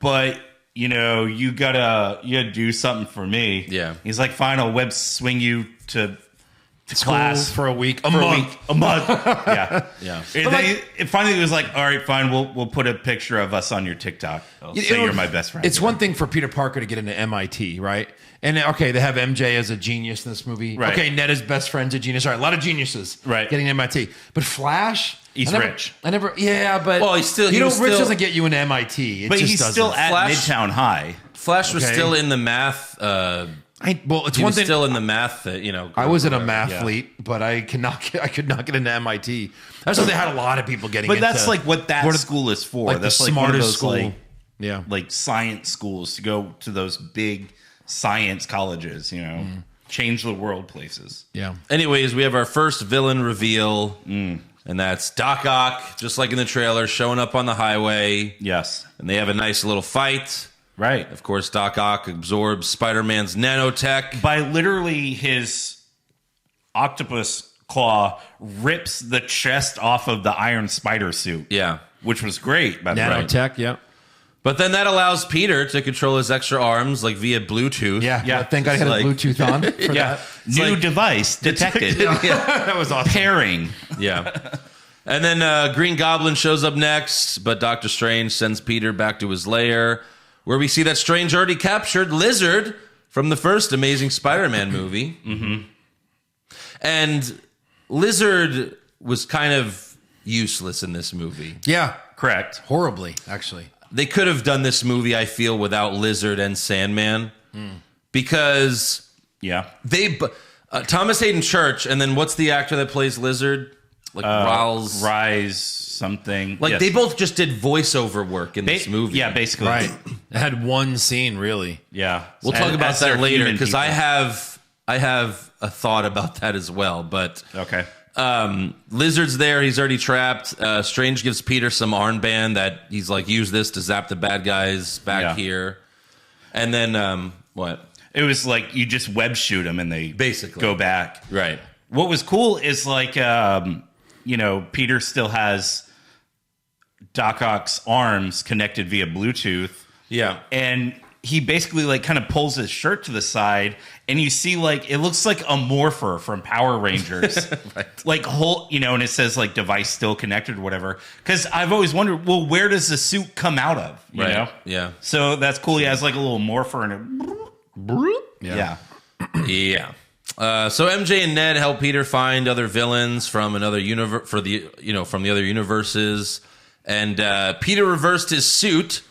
but you gotta do something for me." Yeah. He's like, "Fine, I'll web swing you to class for a week, a month. Yeah. Yeah. And then finally it was like, all right, fine, we'll put a picture of us on your TikTok. I'll say you're my best friend. It's one thing for Peter Parker to get into MIT, right? And okay, they have MJ as a genius in this movie. Right. Okay, Ned is best friend's a genius. All right, a lot of geniuses getting to MIT. But Flash, he's rich. But rich doesn't get you into MIT. But he's still at Midtown High. Flash was still in the math. It's he one was thing. still in the math. I was in a mathlete, but I could not get into MIT. That's what they had a lot of people getting. But that's like what that school is for. Like that's the like one of smartest those school. like science schools to go to those big science colleges. Change the world places. Yeah. Anyways, we have our first villain reveal, and that's Doc Ock, just like in the trailer, showing up on the highway. Yes, and they have a nice little fight. Right. Of course, Doc Ock absorbs Spider-Man's nanotech. By literally his octopus claw rips the chest off of the Iron Spider suit. Yeah. Which was great. By the way. Nanotech, yeah. But then that allows Peter to control his extra arms, like via Bluetooth. Yeah. Thank God I had a Bluetooth on for that. New device detected. That was awesome. Pairing. Yeah. And then Green Goblin shows up next, but Doctor Strange sends Peter back to his lair, where we see that Strange already captured Lizard from the first Amazing Spider-Man movie. Mm-hmm. And Lizard was kind of useless in this movie. Yeah. Correct. Horribly, actually. They could have done this movie, I feel, without Lizard and Sandman. Because they Thomas Hayden Church, and then what's the actor that plays Lizard? Like Rise something. Like they both just did voiceover work in this movie. Yeah, basically. Right. It had one scene, really. Yeah. We'll talk about As that they're later, human because people. I have a thought about that as well. But okay. Lizard's there. He's already trapped. Strange gives Peter some armband that he's like, use this to zap the bad guys back here. And then what? It was like you just web shoot them and they basically go back. Right. What was cool is like, Peter still has Doc Ock's arms connected via Bluetooth. Yeah. And he basically like kind of pulls his shirt to the side and you see like, it looks like a morpher from Power Rangers. Right. Like and it says like device still connected or whatever. Cause I've always wondered, well, where does the suit come out of? You know? Yeah. So that's cool. He has like a little morpher and Yeah. So MJ and Ned help Peter find other villains from another universe from the other universes, and Peter reversed his suit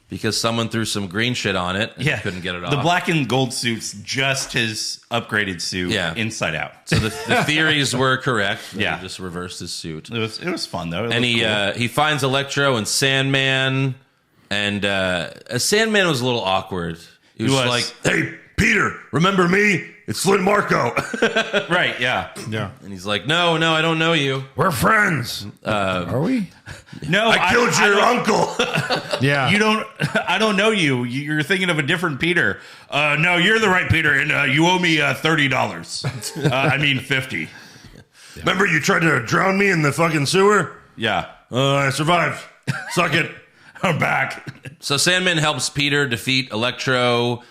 because someone threw some green shit on it. And couldn't get it off. The black and gold suit's just his upgraded suit, inside out. So the theories were correct. He Yeah, just reversed his suit. It was fun though. And he finds Electro and Sandman, and Sandman was a little awkward. He was like, "Hey, Peter, remember me? It's Flynn Marco." Right, yeah. And he's like, no, I don't know you. We're friends. Are we? No, I killed your uncle. Yeah. I don't know you. You're thinking of a different Peter. No, you're the right Peter, and you owe me $30. I mean 50. Remember you tried to drown me in the fucking sewer? Yeah. I survived. Suck it. I'm back. So Sandman helps Peter defeat Electro,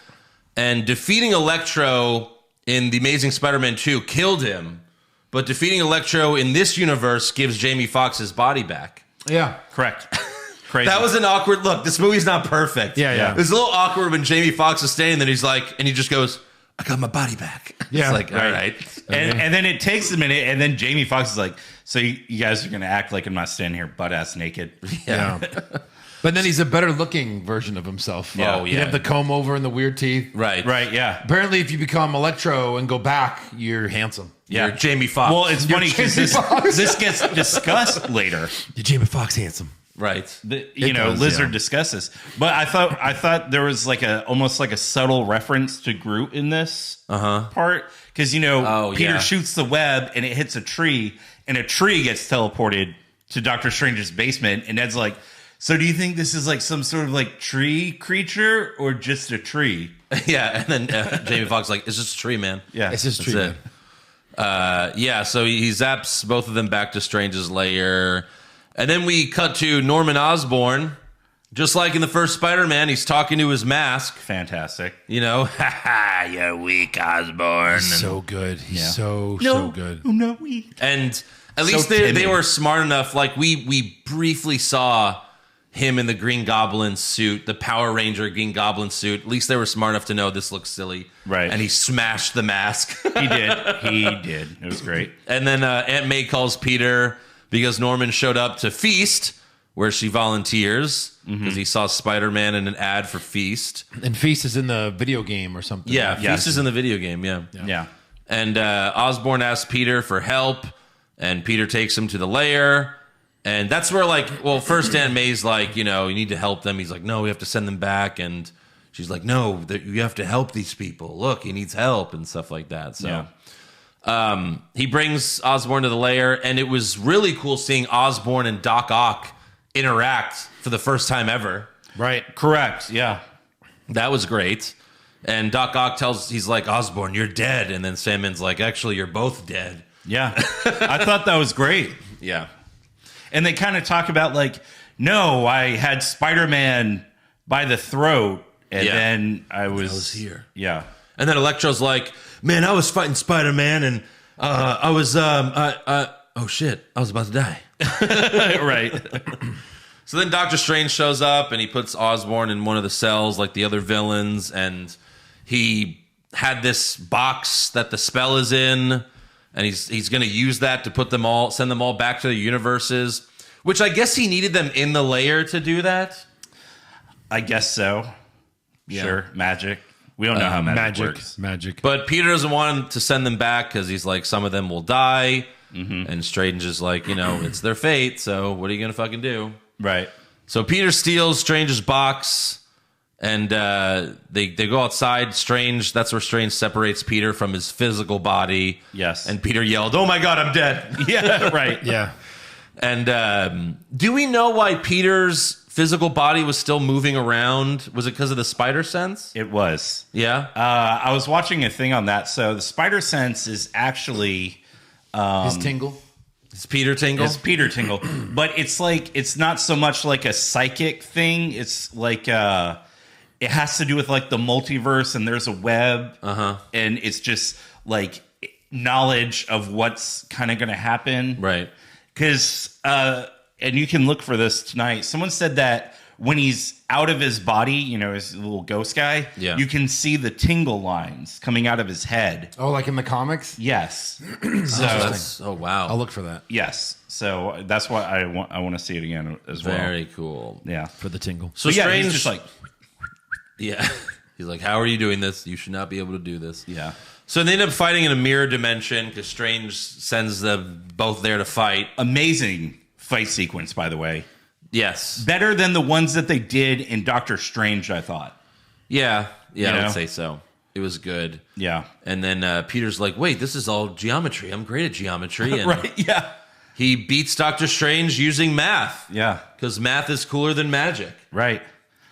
and defeating Electro in The Amazing Spider-Man 2 killed him, but defeating Electro in this universe gives Jamie Foxx his body back. Yeah. Correct. Crazy. That was an awkward look. This movie's not perfect. Yeah. It was a little awkward when Jamie Foxx is standing there, he's like, and he just goes, I got my body back. Yeah. It's like, all right. And then it takes a minute, and then Jamie Foxx is like, so you guys are going to act like I'm not standing here butt-ass naked. Yeah. But then he's a better looking version of himself. Yeah. You have the comb over and the weird teeth. Right. Yeah. Apparently, if you become Electro and go back, you're handsome. You're Jamie Foxx. Well, it's funny because this gets discussed later. You're Jamie Foxx handsome. Right. Lizard discusses. But I thought there was like almost like a subtle reference to Groot in this part. Because, Peter shoots the web and it hits a tree, and a tree gets teleported to Doctor Strange's basement. And Ned's like, so do you think this is like some sort of like tree creature or just a tree? Yeah. And then Jamie Foxx is like, it's just a tree, man. Yeah. It's just a tree. That's it. So he zaps both of them back to Strange's lair. And then we cut to Norman Osborn Just like in the first Spider-Man, he's talking to his mask. Fantastic. You know, ha ha, you're weak, Osborn. He's so good. He's so good. I'm not weak. And at So least timid. they were smart enough. Like we briefly saw him in the Green Goblin suit, the Power Ranger Green Goblin suit. At least they were smart enough to know this looks silly. Right. And he smashed the mask. He did. It was great. And then Aunt May calls Peter because Norman showed up to Feast, where she volunteers because he saw Spider-Man in an ad for Feast. And Feast is in the video game or something. Yeah, Feast is in the video game, yeah. And Osborn asks Peter for help, and Peter takes him to the lair. And that's where, first Aunt May's like, you need to help them. He's like, no, we have to send them back. And she's like, no, you have to help these people. Look, he needs help and stuff like that. So he brings Osborn to the lair, and it was really cool seeing Osborn and Doc Ock interact for the first time ever. Right. Correct. Yeah. That was great. And Doc Ock he's like, Osborn, you're dead. And then Sandman's like, actually, you're both dead. Yeah. I thought that was great. Yeah. And they kind of talk about no, I had Spider-Man by the throat, and then I was here. Yeah. And then Electro's like, man, I was fighting Spider-Man, and I was, oh shit, I was about to die. Right. So then Doctor Strange shows up, and he puts Osborn in one of the cells like the other villains, and he had this box that the spell is in, and he's going to use that to send them all back to their universes, which I guess he needed them in the lair to do that. I guess so. Yeah. Sure. Magic. We don't know how magic works. Magic. But Peter doesn't want to send them back because he's like, some of them will die. And Strange is like, it's their fate, so what are you going to fucking do? Right. So Peter steals Strange's box, and they go outside. That's where Strange separates Peter from his physical body. Yes. And Peter yelled, oh my God, I'm dead. Yeah, right. Yeah. And do we know why Peter's physical body was still moving around? Was it because of the spider sense? It was. Yeah? I was watching a thing on that. So the spider sense is actually... his tingle? It's Peter Tingle? It's Peter Tingle. But it's not so much like a psychic thing. It's like... it has to do with the multiverse, and there's a web. And it's just knowledge of what's kind of going to happen. Right. Because, and you can look for this tonight, someone said that when he's out of his body, his little ghost guy, you can see the tingle lines coming out of his head. Oh, like in the comics? Yes. Oh, wow. I'll look for that. Yes. So that's why I want to see it again as well. Very cool. Yeah. For the tingle. So yeah, Strange he's just like... Yeah. He's like, how are you doing this? You should not be able to do this. Yeah. So they end up fighting in a mirror dimension because Strange sends them both there to fight. Amazing fight sequence, by the way. Yes. Better than the ones that they did in Doctor Strange, I thought. Yeah. I would say so. It was good. Yeah. And then Peter's like, wait, this is all geometry. I'm great at geometry. And right, yeah. He beats Doctor Strange using math. Yeah. Because math is cooler than magic. Right.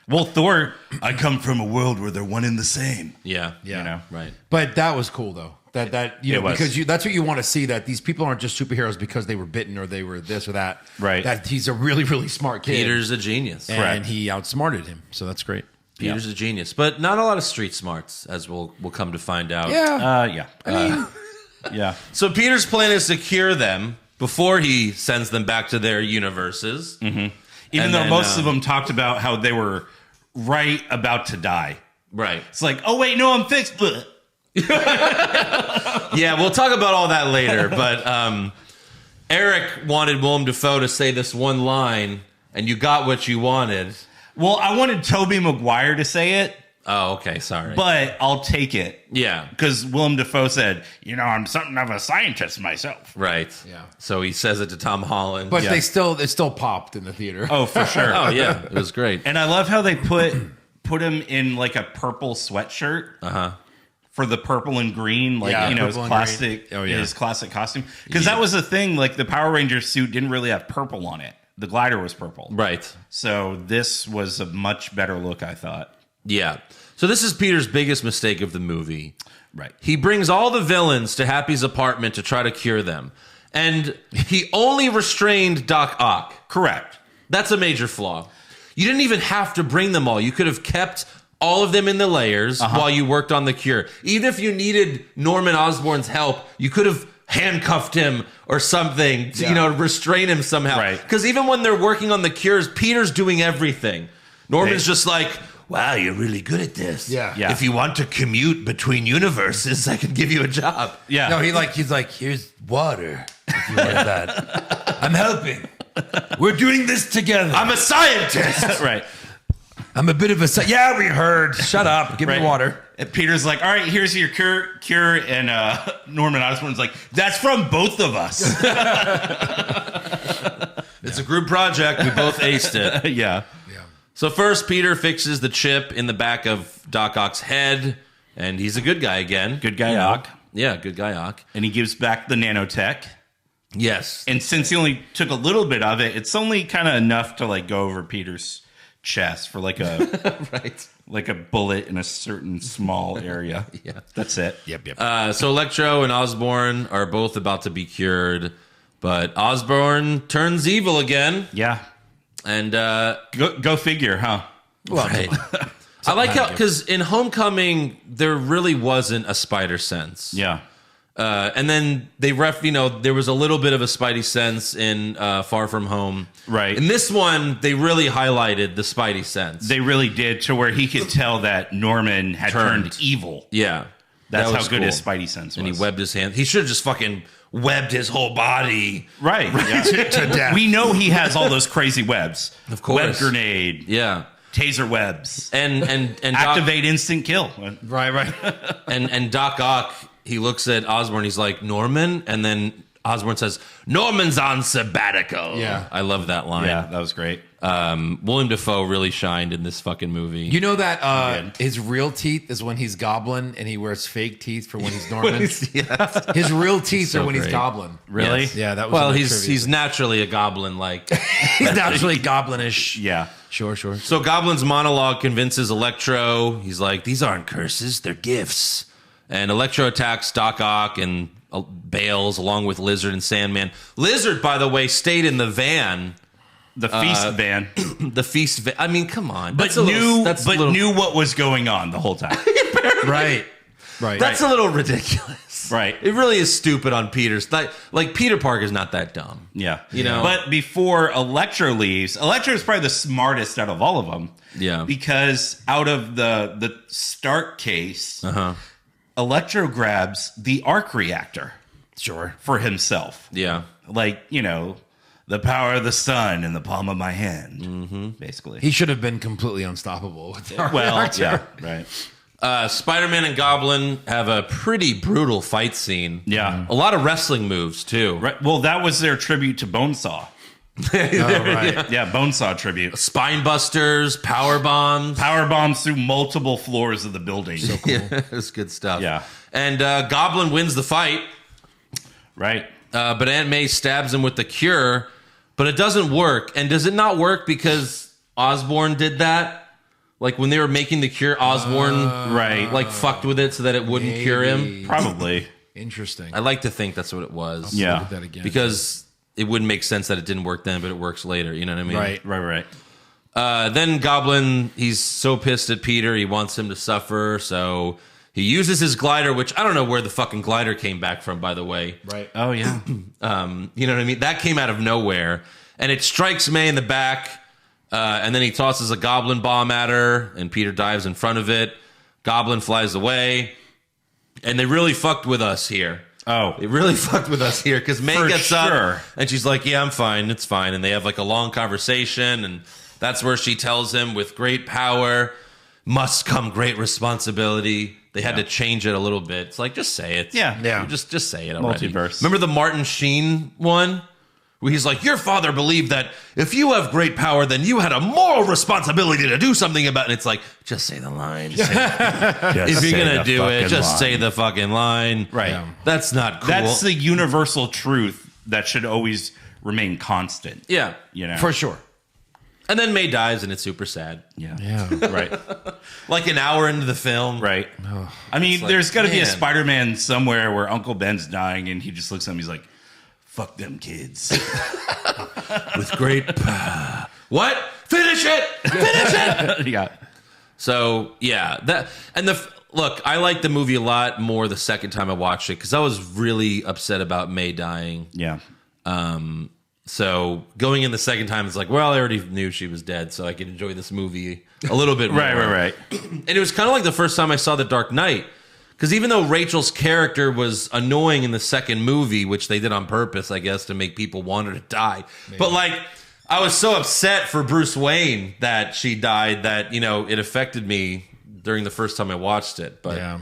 Well, Thor, I come from a world where they're one and the same. Yeah. Yeah. Right. But that was cool, though. Because that's what you want to see, that these people aren't just superheroes because they were bitten or they were this or that. Right. That he's a really, really smart kid. Peter's a genius. And he outsmarted him. So that's great. Peter's a genius. But not a lot of street smarts, as we'll come to find out. Yeah. Yeah. So Peter's plan is to cure them before he sends them back to their universes. Mm-hmm. Even though most of them talked about how they were about to die. Right. It's like, oh, wait, no, I'm fixed. Yeah, we'll talk about all that later. But Eric wanted Willem Dafoe to say this one line, and you got what you wanted. Well, I wanted Tobey Maguire to say it. Oh, okay, sorry. But I'll take it. Yeah. Because Willem Dafoe said, I'm something of a scientist myself. Right. Yeah. So he says it to Tom Holland. But it still popped in the theater. Oh, for sure. Oh, yeah. It was great. And I love how they put him in a purple sweatshirt. For the purple and green, his classic, his classic costume. Because that was the thing, the Power Ranger suit didn't really have purple on it. The glider was purple. Right. So this was a much better look, I thought. Yeah. So this is Peter's biggest mistake of the movie. Right. He brings all the villains to Happy's apartment to try to cure them. And he only restrained Doc Ock. Correct. That's a major flaw. You didn't even have to bring them all. You could have kept all of them in the layers while you worked on the cure. Even if you needed Norman Osborn's help, you could have handcuffed him or something to, restrain him somehow. Right. Because even when they're working on the cures, Peter's doing everything. Norman's just like, wow, you're really good at this. Yeah. If you want to commute between universes, I can give you a job. Yeah. No, he's like, here's water. If you want that. I'm helping. We're doing this together. I'm a scientist. Right. I'm a bit of a... Yeah, we heard. Shut up. Give me water. And Peter's like, all right, here's your cure. And Norman Osborn's like, that's from both of us. It's a group project. We both aced it. Yeah. So first, Peter fixes the chip in the back of Doc Ock's head, and he's a good guy again. Good guy, Ock. Yeah, good guy, Ock. And he gives back the nanotech. Yes. And since he only took a little bit of it, it's only kind of enough to like go over Peter's chest for like a like a bullet in a certain small area. Yeah. That's it. Yep. So Electro and Osborn are both about to be cured, but Osborn turns evil again. Yeah. And go figure, huh? Well, right. I like how, because in Homecoming, there really wasn't a spider sense. Yeah. And then they there was a little bit of a Spidey sense in Far From Home. Right. In this one, they really highlighted the Spidey sense. They really did, to where he could tell that Norman had turned evil. Yeah. That's That how was good cool. his Spidey sense was. And he webbed his hand. He should have just fucking webbed his whole body. Right. Yeah. to death. We know he has all those crazy webs. Of course. Web grenade. Yeah. Taser webs. And activate instant kill. Right. And Doc Ock, he looks at Osborn, he's like, Norman? And then Osborn says, Norman's on sabbatical. Yeah. I love that line. Yeah, that was great. William Dafoe really shined in this fucking movie. You know that his real teeth is when he's Goblin and he wears fake teeth for when he's Norman? His real teeth So are when he's great. Goblin. Really? Yes. Yeah, that was well, in the he's trivia. he's naturally a goblin, like. He's naturally Goblinish. Yeah. Sure. So Goblin's monologue convinces Electro. He's like, these aren't curses, they're gifts. And Electro attacks Doc Ock and bails along with Lizard and Sandman. Lizard, by the way, stayed in the van. The feast van. The feast van. I mean, come on. But knew what was going on the whole time. Right. That's a little ridiculous. Right. It really is stupid on Peter's. Like Peter Parker's not that dumb. Yeah. You know? But before Electro leaves, Electro is probably the smartest out of all of them. Yeah. Because out of the Stark case, Electro grabs the arc reactor. Sure. For himself. Yeah. Like, the power of the sun in the palm of my hand, basically. He should have been completely unstoppable. With the yeah, right. Spider-Man and Goblin have a pretty brutal fight scene. Yeah. A lot of wrestling moves, too. Right. Well, that was their tribute to Bonesaw. right. Yeah, Bonesaw tribute. Spine busters, power bombs. Power bombs through multiple floors of the building. So cool. Yeah, it was good stuff. Yeah. And Goblin wins the fight. Right. But Aunt May stabs him with the cure, but it doesn't work. And does it not work because Osborn did that? Like when they were making the cure, Osborn fucked with it so that it wouldn't cure him? Probably. Interesting. I like to think that's what it was. Yeah. Look at that again. Because it wouldn't make sense that it didn't work then, but it works later. You know what I mean? Right. Then Goblin, he's so pissed at Peter, he wants him to suffer, so he uses his glider, which I don't know where the fucking glider came back from, by the way. Right. Oh, yeah. You know what I mean? That came out of nowhere. And it strikes May in the back, and then he tosses a goblin bomb at her, and Peter dives in front of it. Goblin flies away. And they really fucked with us here. Oh. They really fucked with us here, because May gets up, and she's like, yeah, I'm fine, it's fine. And they have like a long conversation, and that's where she tells him, with great power must come great responsibility. They had to change it a little bit. It's like, just say it. Yeah. Just say it already. Multiverse. Remember the Martin Sheen one? Where he's like, your father believed that if you have great power, then you had a moral responsibility to do something about it. And it's like, just say the line. If you're going to do it, just say the fucking line. Right. Yeah. That's not cool. That's the universal truth that should always remain constant. Yeah. For sure. And then May dies, and it's super sad. Yeah. Right. Like an hour into the film. Right. Oh. I mean, like, there's got to be a man. Spider-Man somewhere where Uncle Ben's dying, and he just looks at him. He's like, "Fuck them kids." With great power. What? finish it. Yeah. So yeah, look, I liked the movie a lot more the second time I watched it because I was really upset about May dying. Yeah. So going in the second time, it's like, well, I already knew she was dead, so I could enjoy this movie a little bit more. Right. And it was kind of like the first time I saw The Dark Knight, because even though Rachel's character was annoying in the second movie, which they did on purpose, I guess, to make people want her to die, but like, I was so upset for Bruce Wayne that she died that, it affected me during the first time I watched it. But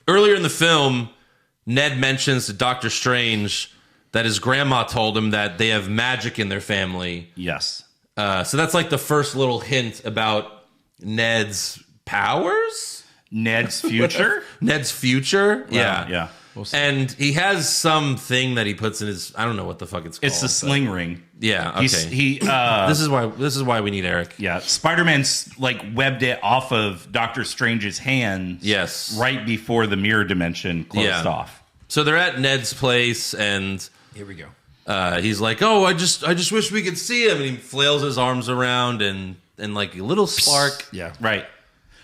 earlier in the film, Ned mentions to Doctor Strange that his grandma told him that they have magic in their family. Yes. So that's like the first little hint about Ned's powers? Ned's future? Ned's future? Yeah. And he has something that he puts in his, I don't know what the fuck it's called. It's the sling ring. Yeah, okay. This is why we need Eric. Yeah, Spider-Man's like webbed it off of Doctor Strange's hands. Yes. Right before the mirror dimension closed off. So they're at Ned's place, and here we go. He's like, "Oh, I just wish we could see him," and he flails his arms around, and like a little spark. Yeah, right.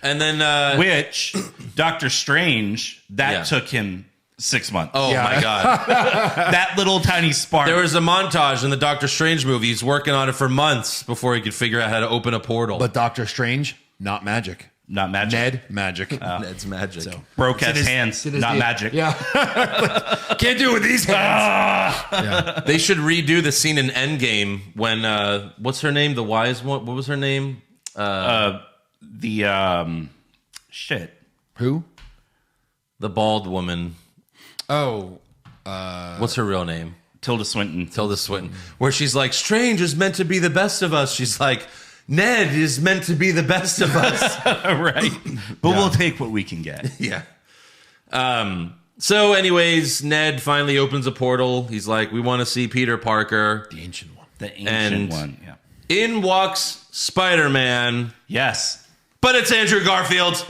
And then, which Doctor Strange took him 6 months. Oh my god, that little tiny spark. There was a montage in the Doctor Strange movie. He's working on it for months before he could figure out how to open a portal. But Doctor Strange, not magic. Not magic. Ned, magic. Ned's magic. So, broke his hands, not magic. Yeah. Can't do it with these hands. They should redo the scene in Endgame when, what's her name? The wise one? What was her name? Shit. Who? The bald woman. Oh. What's her real name? Tilda Swinton. Tilda Swinton. Where she's like, Strange is meant to be the best of us. She's like, Ned is meant to be the best of us. Right. But we'll take what we can get. Yeah. So anyways, Ned finally opens a portal. He's like, we want to see Peter Parker. The ancient one. The ancient one, yeah. In walks Spider-Man. Yes. But it's Andrew Garfield.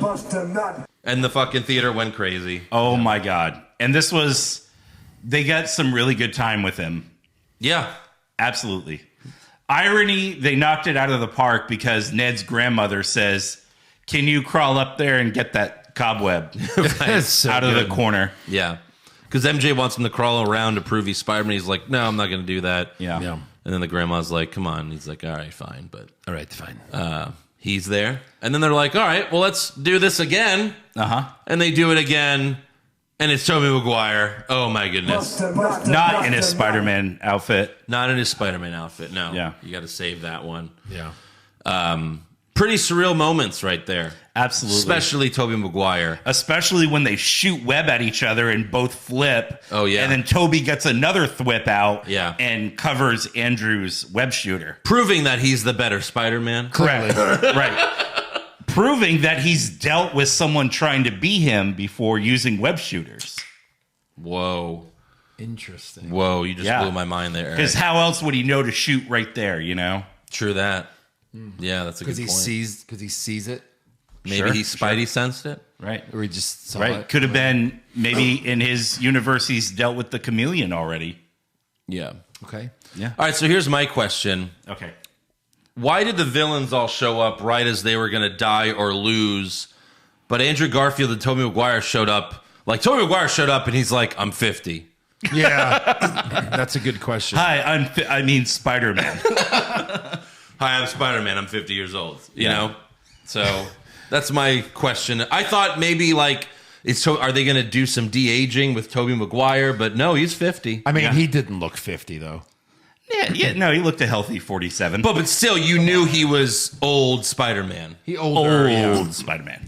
And the fucking theater went crazy. Oh my God. And they got some really good time with him. Yeah. Absolutely. Irony, they knocked it out of the park because Ned's grandmother says, can you crawl up there and get that cobweb out of the corner? Yeah. Because MJ wants him to crawl around to prove he's Spider-Man. He's like, no, I'm not going to do that. Yeah. And then the grandma's like, come on. He's like, all right, fine. But all right, fine. He's there. And then they're like, all right, well, let's do this again. Uh-huh. And they do it again. And it's Tobey Maguire. Oh, my goodness. Not in his Spider-Man outfit. Not in his Spider-Man outfit, no. Yeah. You got to save that one. Yeah. Pretty surreal moments right there. Absolutely. Especially Tobey Maguire. Especially when they shoot web at each other and both flip. Oh, yeah. And then Toby gets another thwip out and covers Andrew's web shooter. Proving that he's the better Spider-Man. Correct. Right. Proving that he's dealt with someone trying to be him before using web shooters. Whoa. Interesting. Whoa, you just blew my mind there. Because how else would he know to shoot right there, you know? True that. Yeah, that's a good point. Because he sees it. Maybe he Spidey sensed it. Right. Or he just saw right. it. Could have been maybe in his universe he's dealt with the chameleon already. Yeah. Okay. Yeah. All right, so here's my question. Okay. Why did the villains all show up right as they were going to die or lose, but Andrew Garfield and Tobey Maguire showed up? Like, Tobey Maguire showed up and he's like, I'm 50. Yeah. That's a good question. Hi, I'm Spider-Man. Hi, I'm Spider-Man. I'm 50 years old. You know? So that's my question. I thought maybe like, are they going to do some de-aging with Tobey Maguire? But no, he's 50. I mean, he didn't look 50 though. No, he looked a healthy 47. But still, you knew he was old Spider-Man. Old Spider-Man.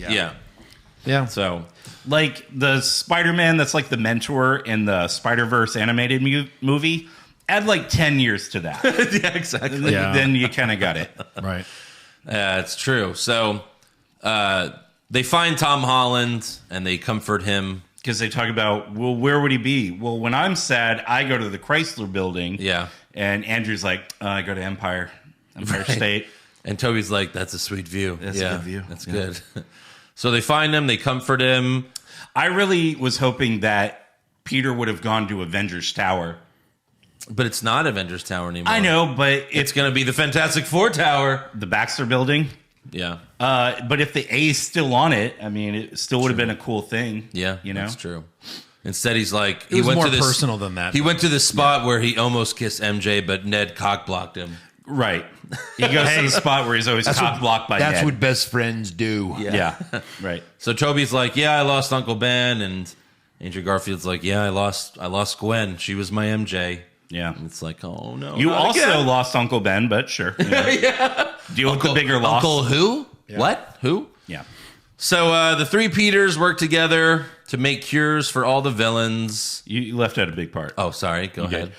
Yeah. So, like the Spider-Man that's like the mentor in the Spider-Verse animated movie, add like 10 years to that. Yeah, exactly. Then you kind of got it. Right. It's true. So, they find Tom Holland and they comfort him. Because they talk about, well, where would he be? Well, when I'm sad, I go to the Chrysler Building. Yeah. And Andrew's like, I go to Empire State. And Toby's like, that's a sweet view. That's a good view. That's good. So they find him. They comfort him. I really was hoping that Peter would have gone to Avengers Tower. But it's not Avengers Tower anymore. I know, but it's going to be the Fantastic Four Tower. The Baxter Building. Yeah. But if the A is still on it, I mean, it still would have been a cool thing. Yeah, you know, that's true. Instead, he's like, It was more personal than that. He went to this spot where he almost kissed MJ, but Ned cock blocked him. Right. He goes to the spot where he's always cock blocked by That's Ned. what best friends do. Yeah. Right. So Toby's like, yeah, I lost Uncle Ben, and Andrew Garfield's like, yeah, I lost Gwen. She was my MJ. Yeah. And it's like, oh no. You not also again. lost Uncle Ben, but sure. You know. Yeah. Deal with the bigger loss. Uncle who? Yeah. What? Who? Yeah. So the three Peters work together to make cures for all the villains. You left out a big part. Oh, sorry. Go ahead.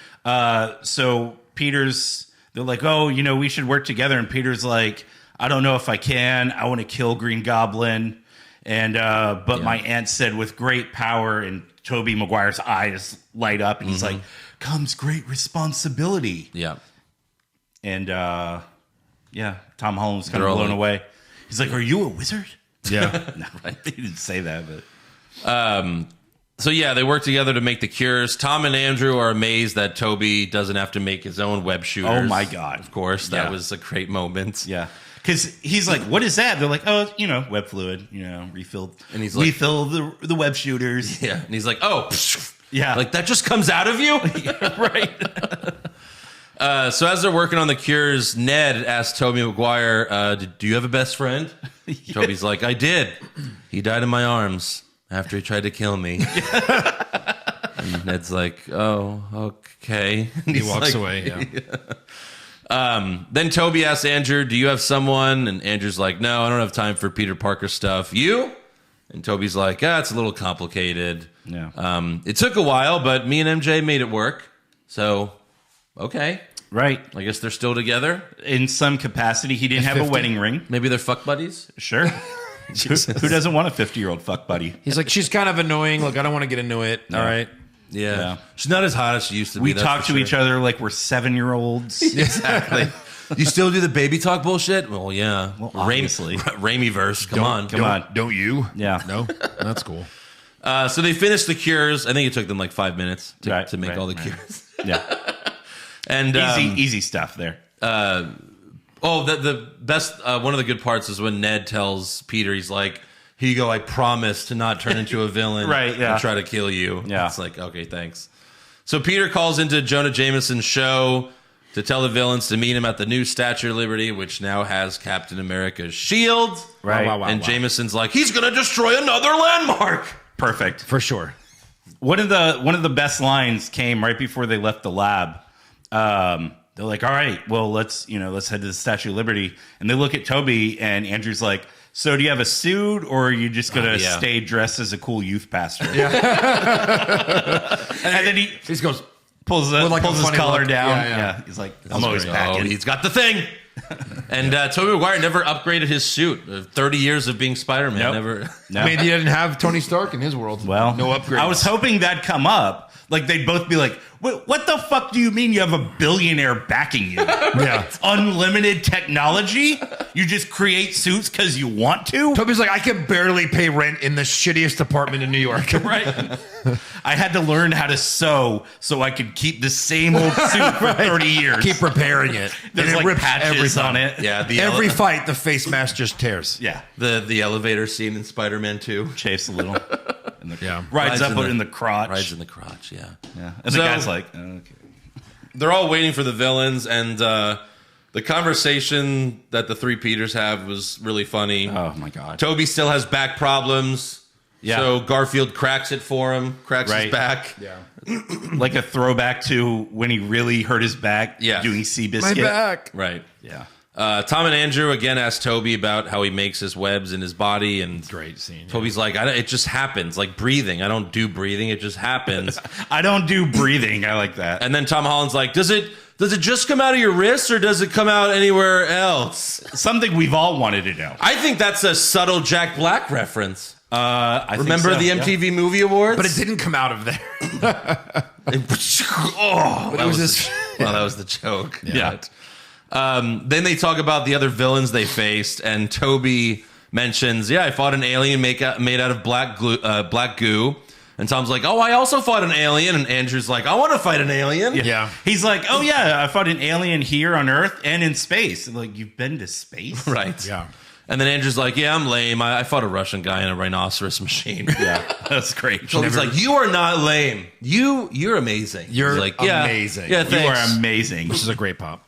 So Peter's, they're like, oh, you know, we should work together. And Peter's like, I don't know if I can. I want to kill Green Goblin. And but my aunt said with great power, and Tobey Maguire's eyes light up, and he's like, comes great responsibility. Yeah. And Tom Holland's kind of blown away. He's like, are you a wizard? Yeah. No, he didn't say that, but So yeah, they work together to make the cures. Tom and Andrew are amazed that Toby doesn't have to make his own web shooters. Oh my God. Of course, that was a great moment. Yeah. Because he's like, what is that? They're like, oh, you know, web fluid, you know, refilled. And he's like, refill the web shooters. Yeah. And he's like, oh, yeah. Like that just comes out of you? Right. So as they're working on the cures, Ned asked Tobey Maguire, do you have a best friend? Toby's like, I did. He died in my arms after he tried to kill me. And Ned's like, oh, okay. And He walks away, Then Toby asks Andrew, do you have someone? And Andrew's like, no, I don't have time for Peter Parker stuff. You? And Toby's like, it's a little complicated. Yeah. It took a while, but me and MJ made it work. So, okay. Right. I guess they're still together. In some capacity. He didn't have a wedding ring. Maybe they're fuck buddies. Sure. Who doesn't want a 50-year-old fuck buddy? He's like, she's kind of annoying. Look, I don't want to get into it. All right. Yeah. She's not as hot as she used to be. We that's talk for to sure. each other like we're 7-year-olds. Exactly. You still do the baby talk bullshit? Well, yeah. Well, obviously. Raimi-verse. Come on. Don't you? Yeah. No? That's cool. So they finished the cures. I think it took them like 5 minutes to make all the cures. Yeah. And easy stuff there. The best one of the good parts is when Ned tells Peter, he's like, here you go, I promise to not turn into a villain Right, yeah. and try to kill you. Yeah. It's like, okay, thanks. So Peter calls into Jonah Jameson's show to tell the villains to meet him at the new Statue of Liberty, which now has Captain America's shield. Right. And Jameson's like, he's going to destroy another landmark. Perfect. For sure. One of the best lines came right before they left the lab. They're like, all right, well, let's head to the Statue of Liberty. And they look at Toby, and Andrew's like, so do you have a suit, or are you just going to stay dressed as a cool youth pastor? Yeah. And then he just goes, pulls his collar down. Yeah. He's like, I'm always packing. Oh, he's got the thing. And Tobey Maguire never upgraded his suit. 30 years of being Spider-Man. Nope. Never. No. I mean, he didn't have Tony Stark in his world. Well, no upgrades. I was hoping that'd come up. Like, they'd both be like, what the fuck do you mean you have a billionaire backing you? Yeah. Unlimited technology? You just create suits because you want to? Toby's like, I can barely pay rent in the shittiest apartment in New York. Right. I had to learn how to sew so I could keep the same old suit for 30 years. Keep repairing it. There's and it like rips patches everything on it. Yeah. Every fight, the face mask just tears. Yeah. The elevator scene in Spider-Man 2. Chafes a little. Yeah. Rides up in the crotch. Rides in the crotch, yeah. Yeah. And the guy's like, okay. They're all waiting for the villains, and the conversation that the three Peters have was really funny. Oh, my God. Toby still has back problems. Yeah. So Garfield cracks it for him, cracks his back. Yeah. Like a throwback to when he really hurt his back doing Seabiscuit. My back. Right. Yeah. Tom and Andrew again asked Toby about how he makes his webs in his body, and Great scene. Toby's like, it just happens, like breathing. I don't do breathing; it just happens. I don't do breathing. I like that. And then Tom Holland's like, does it just come out of your wrist, or does it come out anywhere else? Something we've all wanted to know. I think that's a subtle Jack Black reference. I Remember think so, the MTV Movie Awards? But it didn't come out of there. That was the joke. Yeah. Then they talk about the other villains they faced, and Toby mentions, I fought an alien made out of black goo. And Tom's like, oh, I also fought an alien. And Andrew's like, I want to fight an alien. Yeah. He's like, oh yeah, I fought an alien here on Earth and in space. And like, you've been to space? Right. Yeah. And then Andrew's like, yeah, I'm lame. I fought a Russian guy in a rhinoceros machine. Yeah, that's great. So he's like, you are not lame. You're amazing. You're He's like, yeah, amazing. Yeah, You thanks. are amazing. Which is a great pop.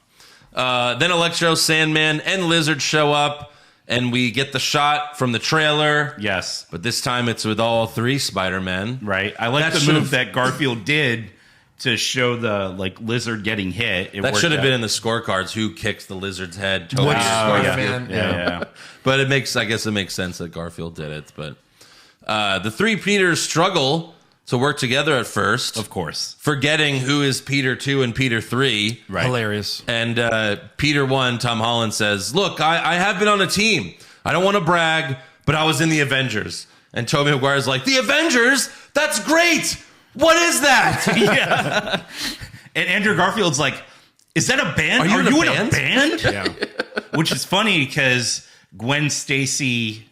Then Electro, Sandman, and Lizard show up, and we get the shot from the trailer. Yes. But this time it's with all three Spider-Men. Right. I like That the move should've- that Garfield did to show the like lizard getting hit. It That worked should have out. been in the scorecards. Who kicks the lizard's head? Toby Which or Spider-Man? Yeah. But I guess it makes sense that Garfield did it. But the three Peters struggle to work together at first. Of course. Forgetting who is Peter 2 and Peter 3. Right. Hilarious. And Peter 1, Tom Holland says, look, I have been on a team. I don't want to brag, but I was in the Avengers. And Tobey Maguire's like, the Avengers? That's great! What is that? Yeah. And Andrew Garfield's like, is that a band? Are you in a band? Yeah. Which is funny because Gwen Stacy,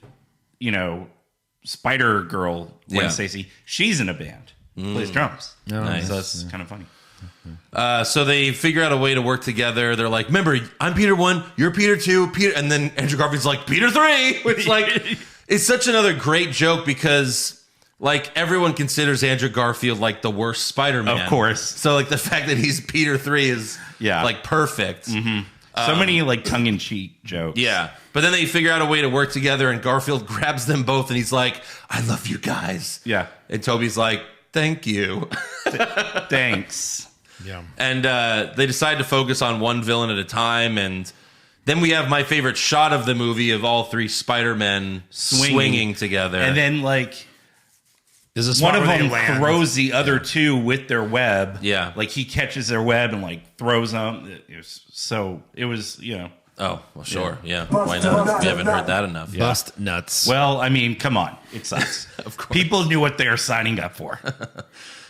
Spider Girl Gwen Yeah. Stacy, she's in a band, plays drums. Nice. So that's kind of funny. So they figure out a way to work together. They're like, remember, I'm Peter 1, you're Peter 2, Peter, and then Andrew Garfield's like, Peter 3, which like it's such another great joke because like everyone considers Andrew Garfield like the worst Spider-Man. Of course. So like the fact that he's Peter 3 is like perfect. So many like tongue-in-cheek jokes. Yeah. But then they figure out a way to work together and Garfield grabs them both and he's like, I love you guys. Yeah. And Toby's like, thank you. Thanks. Yeah. And they decide to focus on one villain at a time. And then we have my favorite shot of the movie of all three Spider-Men swinging together. And then like There's a one spot of where they them land. throws the other two with their web. Yeah. Like he catches their web and like throws them. It was. Oh, well, sure. Yeah. Why not? We haven't heard that enough. Bust nuts. Well, I mean, come on. It sucks. Of course. People knew what they were signing up for.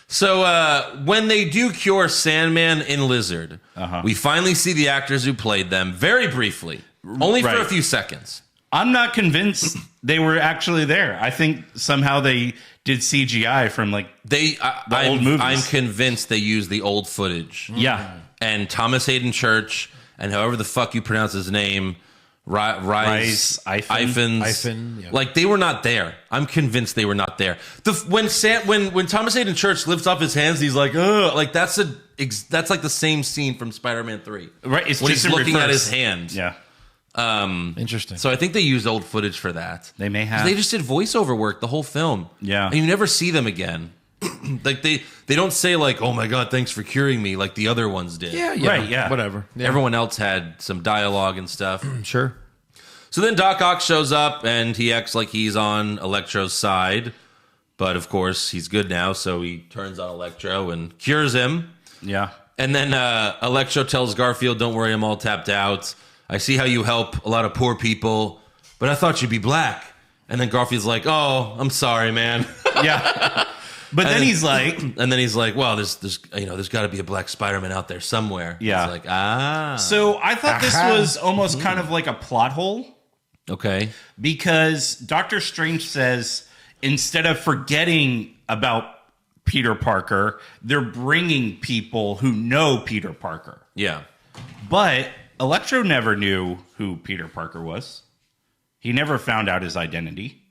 So when they do cure Sandman and Lizard, we finally see the actors who played them very briefly, only for Right. a few seconds. I'm not convinced they were actually there. I think somehow they did CGI from like old movies. I'm convinced they used the old footage. Yeah. And Thomas Hayden Church and however the fuck you pronounce his name, Rice Ifen, yeah. like they were not there. I'm convinced they were not there. When Thomas Hayden Church lifts up his hands, he's like, ugh, like that's like the same scene from Spider-Man 3. Right. It's when just he's in looking at reverse. his hand. Yeah. Interesting. So I think they used old footage for that. They may 'Cause have. They just did voiceover work the whole film. Yeah. And you never see them again. Like they don't say like, oh my God, thanks for curing me like the other ones did. Right, yeah. Whatever. Yeah. Everyone else had some dialogue and stuff. Sure. So then Doc Ock shows up and he acts like he's on Electro's side. But of course, he's good now, so he turns on Electro and cures him. Yeah. And then Electro tells Garfield, don't worry, I'm all tapped out. I see how you help a lot of poor people, but I thought you'd be black. And then Garfield's like, oh, I'm sorry, man. Yeah. But then he's like, well, there's got to be a black Spider-Man out there somewhere. Yeah. He's like, ah. so I thought this was almost kind of like a plot hole Okay. because Doctor Strange says instead of forgetting about Peter Parker, they're bringing people who know Peter Parker. Yeah. But Electro never knew who Peter Parker was. He never found out his identity.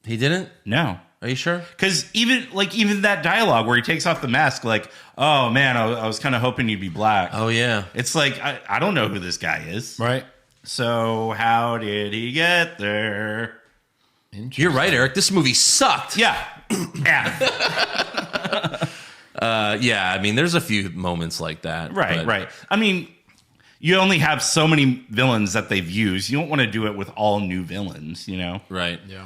He didn't? No. Are you sure? Because even that dialogue where he takes off the mask, like, oh man, I was kind of hoping you'd be black. Oh, yeah. It's like, I don't know who this guy is. Right. So how did he get there? You're right, Eric. This movie sucked. Yeah. Yeah. Yeah, I mean, there's a few moments like that. Right, but- right. I mean, you only have so many villains that they've used. You don't want to do it with all new villains, you know? Right. Yeah.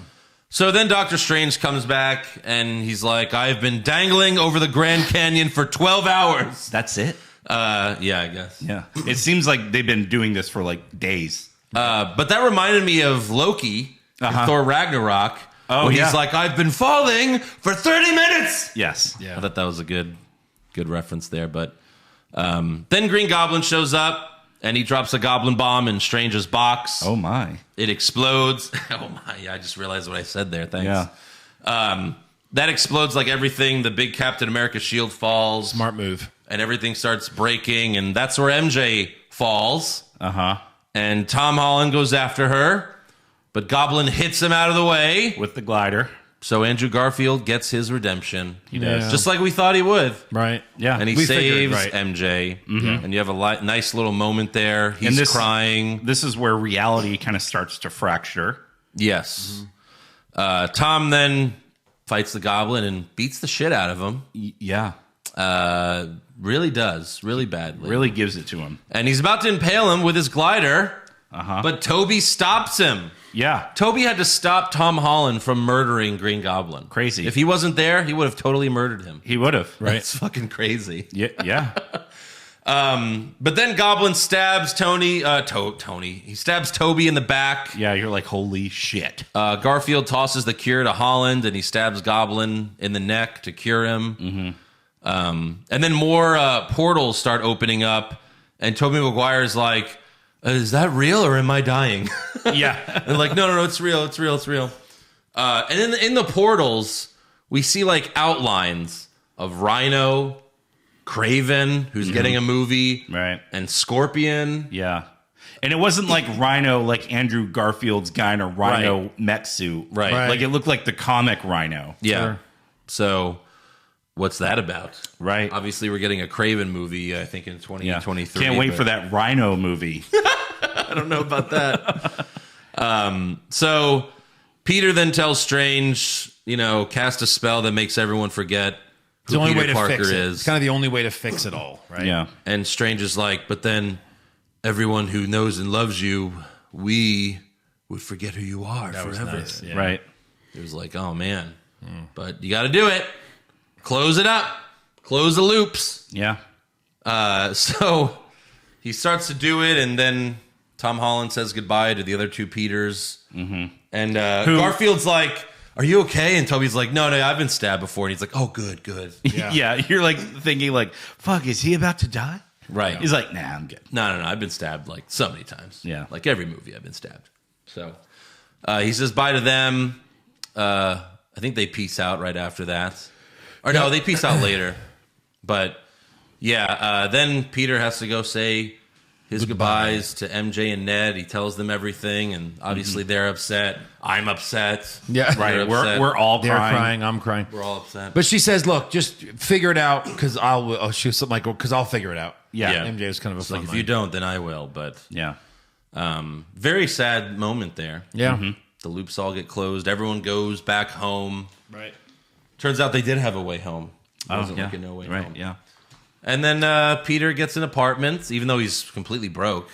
So then Doctor Strange comes back and he's like, I've been dangling over the Grand Canyon for 12 hours. That's it? Yeah, I guess. Yeah. It seems like they've been doing this for like days. But that reminded me of Loki in Thor Ragnarok. Oh, when yeah. he's like, I've been falling for 30 minutes. Yes. I thought that was a good reference there. But then Green Goblin shows up and he drops a goblin bomb in Strange's box. Oh, my. It explodes. Oh, my. Yeah, I just realized what I said there. Thanks. Yeah. that explodes like everything. The big Captain America shield falls. Smart move. And everything starts breaking, and that's where MJ falls. Uh-huh. And Tom Holland goes after her, but Goblin hits him out of the way. With the glider. So Andrew Garfield gets his redemption. He does. Just like we thought he would. Right. Yeah. And he We saves figured, right. MJ. Mm-hmm. And you have a nice little moment there. He's crying. This is where reality kind of starts to fracture. Yes. Tom then fights the Goblin and beats the shit out of him. Yeah. Really does. Really badly. Really gives it to him. And he's about to impale him with his glider. Uh-huh. But Toby stops him. Yeah. Toby had to stop Tom Holland from murdering Green Goblin. Crazy. If he wasn't there, he would have totally murdered him. He would have. Right. It's fucking crazy. Yeah. But then Goblin stabs Tony. He stabs Toby in the back. Yeah, you're like, holy shit. Garfield tosses the cure to Holland, and he stabs Goblin in the neck to cure him. Mm-hmm. And then more portals start opening up, and Tobey Maguire's like, is that real or am I dying? Yeah. And like, no, it's real. And in the portals, we see like outlines of Rhino, Kraven, who's getting a movie, Right. and Scorpion. Yeah. And it wasn't like Rhino, like Andrew Garfield's guy in a Rhino mech suit. Right. Like it looked like the comic Rhino. Yeah. Sure. So what's that about? Right. Obviously, we're getting a Kraven movie, I think, in 2023. Can't wait but for that Rhino movie. I don't know about that. So Peter then tells Strange, cast a spell that makes everyone forget It's the who only Peter way to Parker fix it. is. It's kind of the only way to fix it all, right? Yeah. And Strange is like, but then everyone who knows and loves you, we would forget who you are That was forever. nice, yeah. Right. It was like, oh man. But you got to do it. Close it up. Close the loops. Yeah. So he starts to do it, and then Tom Holland says goodbye to the other two Peters. Mm-hmm. And Garfield's like, are you okay? And Toby's like, no, I've been stabbed before. And he's like, oh, good. Yeah. You're like thinking like, fuck, is he about to die? Right. He's like, nah, I'm good. No, I've been stabbed like so many times. Yeah. Like every movie I've been stabbed. So he says bye to them. I think they peace out right after that. Or no, they peace out later. But yeah, then Peter has to go say his goodbyes to MJ and Ned. He tells them everything, and obviously they're upset. I'm upset. Yeah. They're Right. upset. We're all They're crying. crying. I'm crying. We're all upset. But she says, "Look, just figure it out, because I'll shoot something like because I'll figure it out." Yeah. MJ was kind of a It's fun like, if line. you don't, then I will. But Yeah. very sad moment there. Yeah. The loops all get closed. Everyone goes back home. Right. Turns out they did have a way home. It wasn't yeah. like a no way Right. home. Yeah. And then Peter gets an apartment, even though he's completely broke.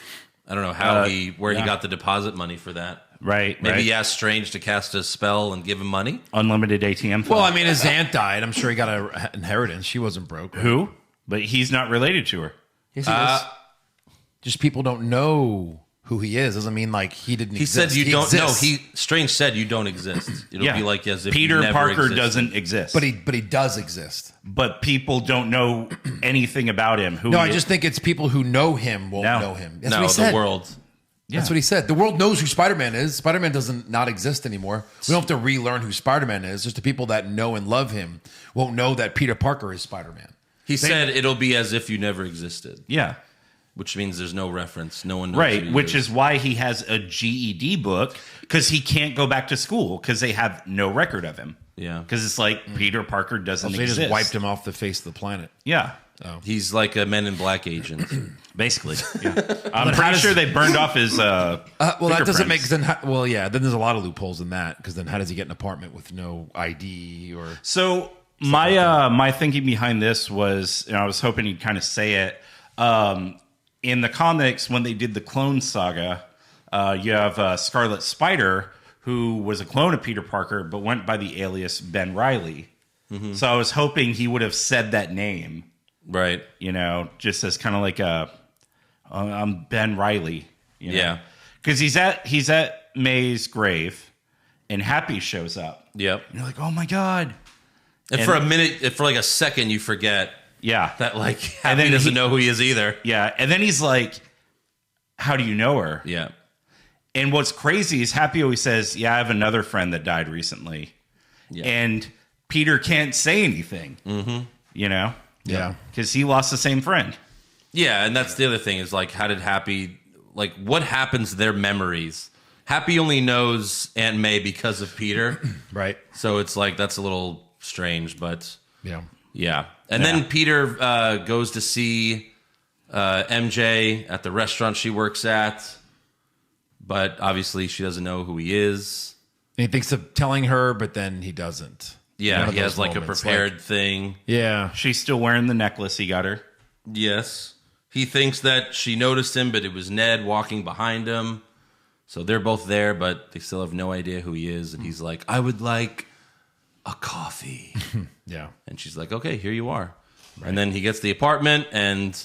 I don't know how he got the deposit money for that. Right. Maybe right. he asked Strange to cast a spell and give him money. Unlimited ATM. Well, fund. I mean, his aunt died. I'm sure he got an inheritance. She wasn't broke. Right? Who? But he's not related to her. Yes, he is. Just people don't know who he is. Doesn't mean like he didn't. He exist. said you don't know. exists. Strange said you don't exist. It'll Yeah. be like as if Peter you never Parker existed. doesn't exist. but he does exist. But people don't know anything about him. Who No, he I is. just think it's people who know him won't No. know him. That's No, what he said. the world. That's what he said. The world knows who Spider-Man is. Spider-Man doesn't not exist anymore. We don't have to relearn who Spider-Man is. Just the people that know and love him won't know that Peter Parker is Spider-Man. He said it'll be as if you never existed, Yeah. which means there's no reference. No one knows Right, who he which is why he has a GED book, because he can't go back to school because they have no record of him. Yeah. Because it's like Peter Parker doesn't So they exist. just wiped him off the face of the planet. Yeah, He's like a Men in Black agent. basically. Yeah. I'm pretty sure they burned off his Well, that doesn't make fingerprints. sense. Well, yeah, then there's a lot of loopholes in that, because then how does he get an apartment with no ID or... So my thinking behind this was, and I was hoping you'd kind of say it, in the comics when they did the Clone Saga, you have Scarlet Spider, who was a clone of Peter Parker but went by the alias Ben Reilly. Mm-hmm. So I was hoping he would have said that name, Right. just as kind of like I'm Ben Reilly. Yeah. Because he's at May's grave, and Happy shows up. Yep. And you're like, oh my god. And for a minute, for like a second, you forget Yeah. that like And Happy then doesn't he- know who he is either. Yeah. And then he's like, how do you know her? Yeah. And what's crazy is Happy always says, yeah, I have another friend that died recently. Yeah. And Peter can't say anything. Mm-hmm. You know? Yeah. Because he lost the same friend. Yeah, and that's the other thing is like, how did Happy, like, what happens to their memories? Happy only knows Aunt May because of Peter. Right. So it's like, that's a little strange, but Yeah. yeah. And then Peter goes to see MJ at the restaurant she works at, but obviously she doesn't know who he is. And he thinks of telling her, but then he doesn't. Yeah, One of he has those like a moments, prepared thing. Yeah. She's still wearing the necklace he got her. Yes. He thinks that she noticed him, but it was Ned walking behind him. So they're both there, but they still have no idea who he is. And he's like, I would like a coffee. Yeah. And she's like, okay, here you are. Right. And then he gets the apartment, and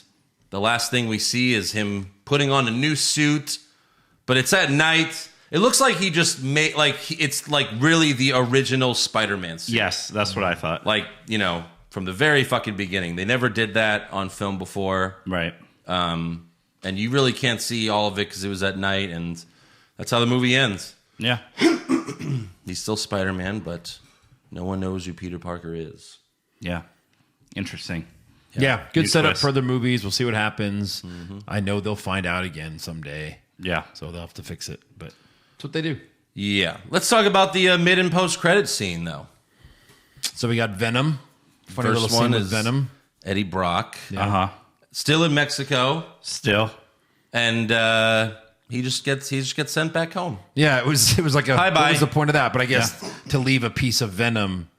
the last thing we see is him putting on a new suit, but it's at night. It looks like he just made, like, it's like really the original Spider-Man suit. Yes, that's what I thought. Like, you know, from the very fucking beginning. They never did that on film before. Right. And you really can't see all of it because it was at night, and that's how the movie ends. Yeah. He's still Spider-Man, but no one knows who Peter Parker is. Yeah. Interesting. Yeah. Good New setup twist. for the movies. We'll see what happens. I know they'll find out again someday. Yeah. So they'll have to fix it. But that's what they do. Yeah. Let's talk about the mid and post-credit scene, though. So we got Venom. Funny First little one scene with is Venom. Eddie Brock. Yeah. Uh-huh. Still in Mexico. Still. And he just gets sent back home. Yeah, it was like a. Hi, bye. What was the point of that? But I guess to leave a piece of Venom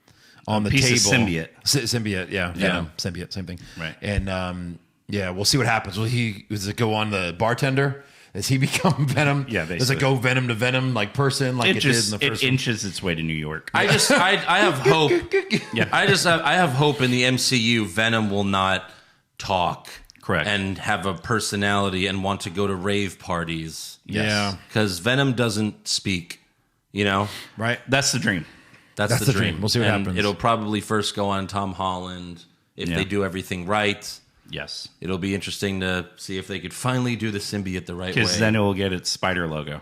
on the piece of table. symbiote. Symbiote, yeah. Venom, symbiote, same thing. Right. And yeah, we'll see what happens. Does it go on the bartender? Does he become Venom? Yeah, Does it go Venom to Venom like person like it did in the first one? inches its way to New York. I have hope. Yeah. I have hope in the MCU Venom will not talk. Correct. And have a personality and want to go to rave parties. Yeah. Because Venom doesn't speak, you know? Right. That's the dream. That's the dream. We'll see what happens. It'll probably first go on Tom Holland if they do everything right. Yes. It'll be interesting to see if they could finally do the symbiote the right way. Because then it will get its spider logo.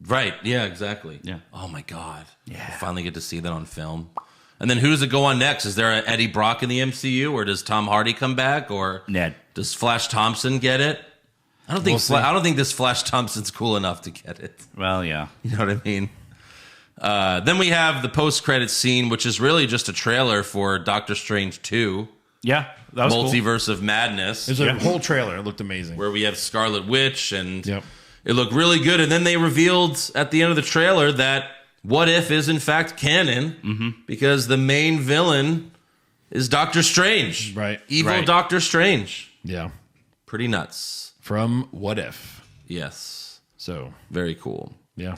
Right. Yeah, exactly. Yeah. Oh, my God. Yeah. We'll finally get to see that on film. And then who does it go on next? Is there an Eddie Brock in the MCU, or does Tom Hardy come back, or Ned? Does Flash Thompson get it? I don't think I don't think this Flash Thompson's cool enough to get it. Well, yeah. You know what I mean? Then we have the post-credit scene, which is really just a trailer for Doctor Strange 2. Yeah, that was Multiverse of Madness. There's a whole trailer. It looked amazing. Where we have Scarlet Witch, and it looked really good. And then they revealed at the end of the trailer that What If is in fact canon, because the main villain is Doctor Strange. Right. Evil Doctor Strange. Yeah. Pretty nuts. From What If. Yes. So. Very cool. Yeah.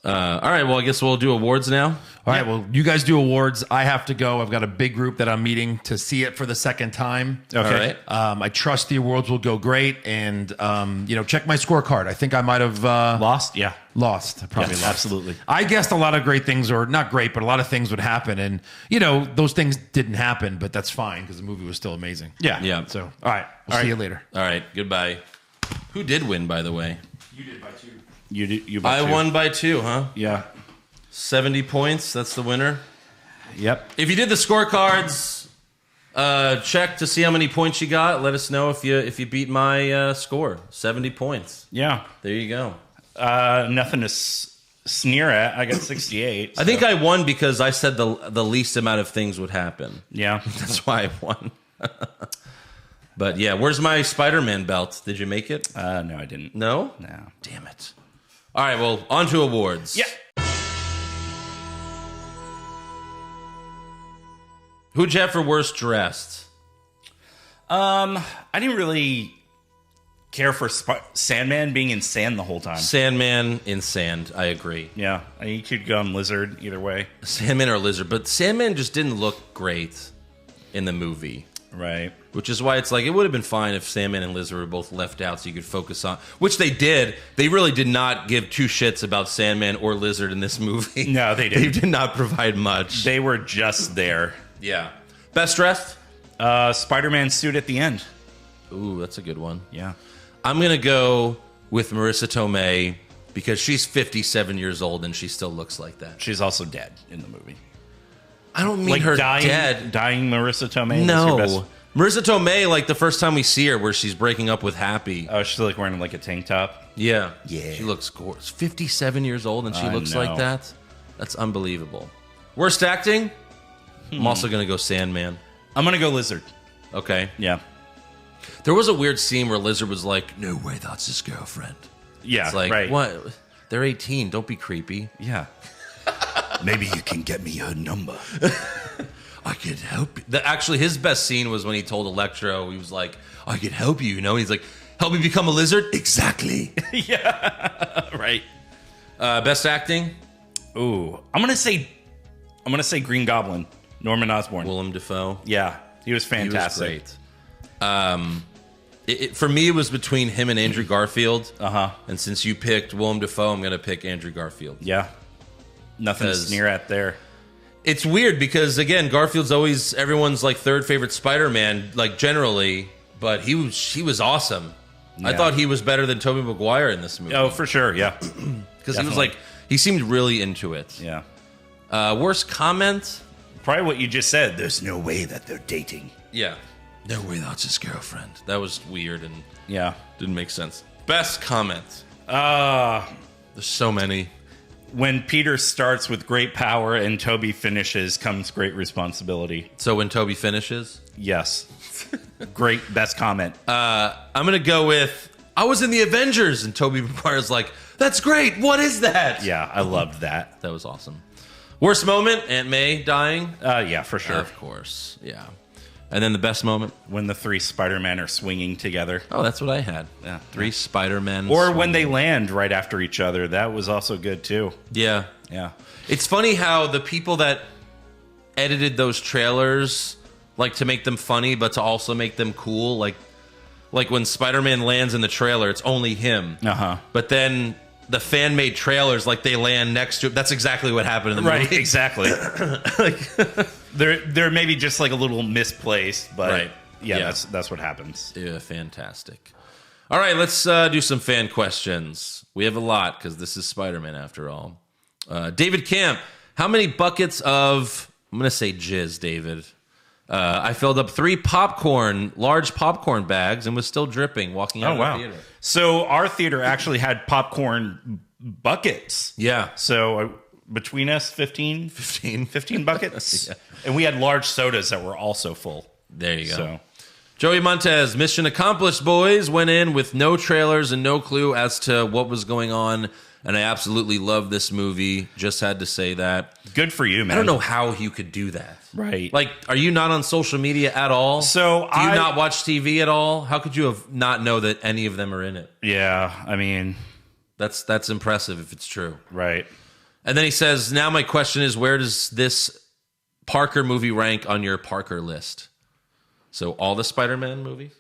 All right, well, I guess we'll do awards now. All right, well, you guys do awards. I have to go. I've got a big group that I'm meeting to see it for the second time. Okay. All right. I trust the awards will go great. And, check my scorecard. I think I might have... lost? Yeah. Lost. Probably lost. Absolutely. I guessed a lot of great things, or not great, but a lot of things would happen. And, those things didn't happen, but that's fine because the movie was still amazing. Yeah. Yeah. So, all right. We'll see you later. All right, goodbye. Who did win, by the way? You did by 2. You by I 2. won by 2, huh? Yeah. 70 points. That's the winner. Yep. If you did the scorecards, check to see how many points you got. Let us know if you beat my score. 70 points. Yeah. There you go. Nothing to sneer at. I got 68. I think I won because I said the least amount of things would happen. Yeah. That's why I won. But yeah, where's my Spider-Man belt? Did you make it? No, I didn't. No? No. Damn it. All right, well, on to awards. Yeah. Who'd you have for worst dressed? I didn't really care for Sandman being in sand the whole time. Sandman in sand, I agree. Yeah, I think you could go on Lizard either way. Sandman or Lizard, but Sandman just didn't look great in the movie. Right. Which is why it's like, it would have been fine if Sandman and Lizard were both left out so you could focus on... Which they did. They really did not give two shits about Sandman or Lizard in this movie. No, they didn't. They did not provide much. They were just there. Yeah. Best dressed? Spider-Man suit at the end. Ooh, that's a good one. Yeah. I'm going to go with Marissa Tomei because she's 57 years old and she still looks like that. She's also dead in the movie. I don't mean like her dying, dead. dying Marissa Tomei. No. Marissa Tomei, like the first time we see her where she's breaking up with Happy. Oh, she's like wearing like a tank top. Yeah. Yeah. She looks gorgeous. 57 years old and she I looks know. like that. That's unbelievable. Worst acting? I'm also going to go Sandman. I'm going to go Lizard. Okay. Yeah. There was a weird scene where Lizard was like, no way, that's his girlfriend. Yeah, It's like, right. what? They're 18. Don't be creepy. Yeah. Maybe you can get me her number. I could help you. Actually, his best scene was when he told Electro, he was like, I could help you, And he's like, help me become a lizard? Exactly. Yeah. Right. Best acting? Ooh. I'm going to say Green Goblin. Norman Osborn. Willem Dafoe. Yeah. He was fantastic. He was great. For me, it was between him and Andrew Garfield. And since you picked Willem Dafoe, I'm going to pick Andrew Garfield. Yeah. Nothing to sneer at there. It's weird because, again, Garfield's always everyone's like third favorite Spider-Man, like generally, but he was awesome. Yeah. I thought he was better than Tobey Maguire in this movie. Oh, for sure, yeah. Because he was like, he seemed really into it. Yeah. Worst comment? Probably what you just said. There's no way that they're dating. Yeah. No way that's his girlfriend. That was weird and Yeah. didn't make sense. Best comment? There's so many. When Peter starts with great power and Toby finishes comes great responsibility. So when Toby finishes? Yes. Great best comment. I'm going to go with, I was in the Avengers, and Tobey Maguire's like, that's great. What is that? Yeah, I loved that. That was awesome. Worst moment, Aunt May dying? Yeah, for sure. Of course, yeah. And then the best moment? When the three Spider-Men are swinging together. Oh, that's what I had. Yeah. Three Spider-Men. Or swinging. when they land right after each other. That was also good, too. Yeah. Yeah. It's funny how the people that edited those trailers, like to make them funny, but to also make them cool, like when Spider-Man lands in the trailer, it's only him. Uh-huh. But then the fan-made trailers, like they land next to it. That's exactly what happened in the movie. Right, exactly. They're maybe just like a little misplaced, but Right. yeah. That's what happens. Yeah, fantastic. All right, let's do some fan questions. We have a lot because this is Spider-Man after all. David Camp, how many buckets of, I'm going to say jizz, David. I filled up 3 large popcorn bags and was still dripping walking out of the theater. So our theater actually had popcorn buckets. Yeah. So between us, 15 buckets. Yeah. And we had large sodas that were also full. There you go. So. Joey Montez, mission accomplished, boys. Went in with no trailers and no clue as to what was going on. And I absolutely love this movie. Just had to say that. Good for you, man. I don't know how you could do that. Right. Like, are you not on social media at all? So do you not watch TV at all? How could you have not know that any of them are in it? Yeah, I mean, that's impressive if it's true. Right. And then he says, now my question is, where does this Parker movie rank on your Parker list? So all the Spider-Man movies?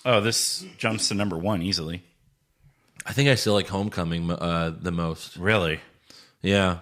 Oh, this jumps to number 1 easily. I think I still like Homecoming the most. Really? Yeah.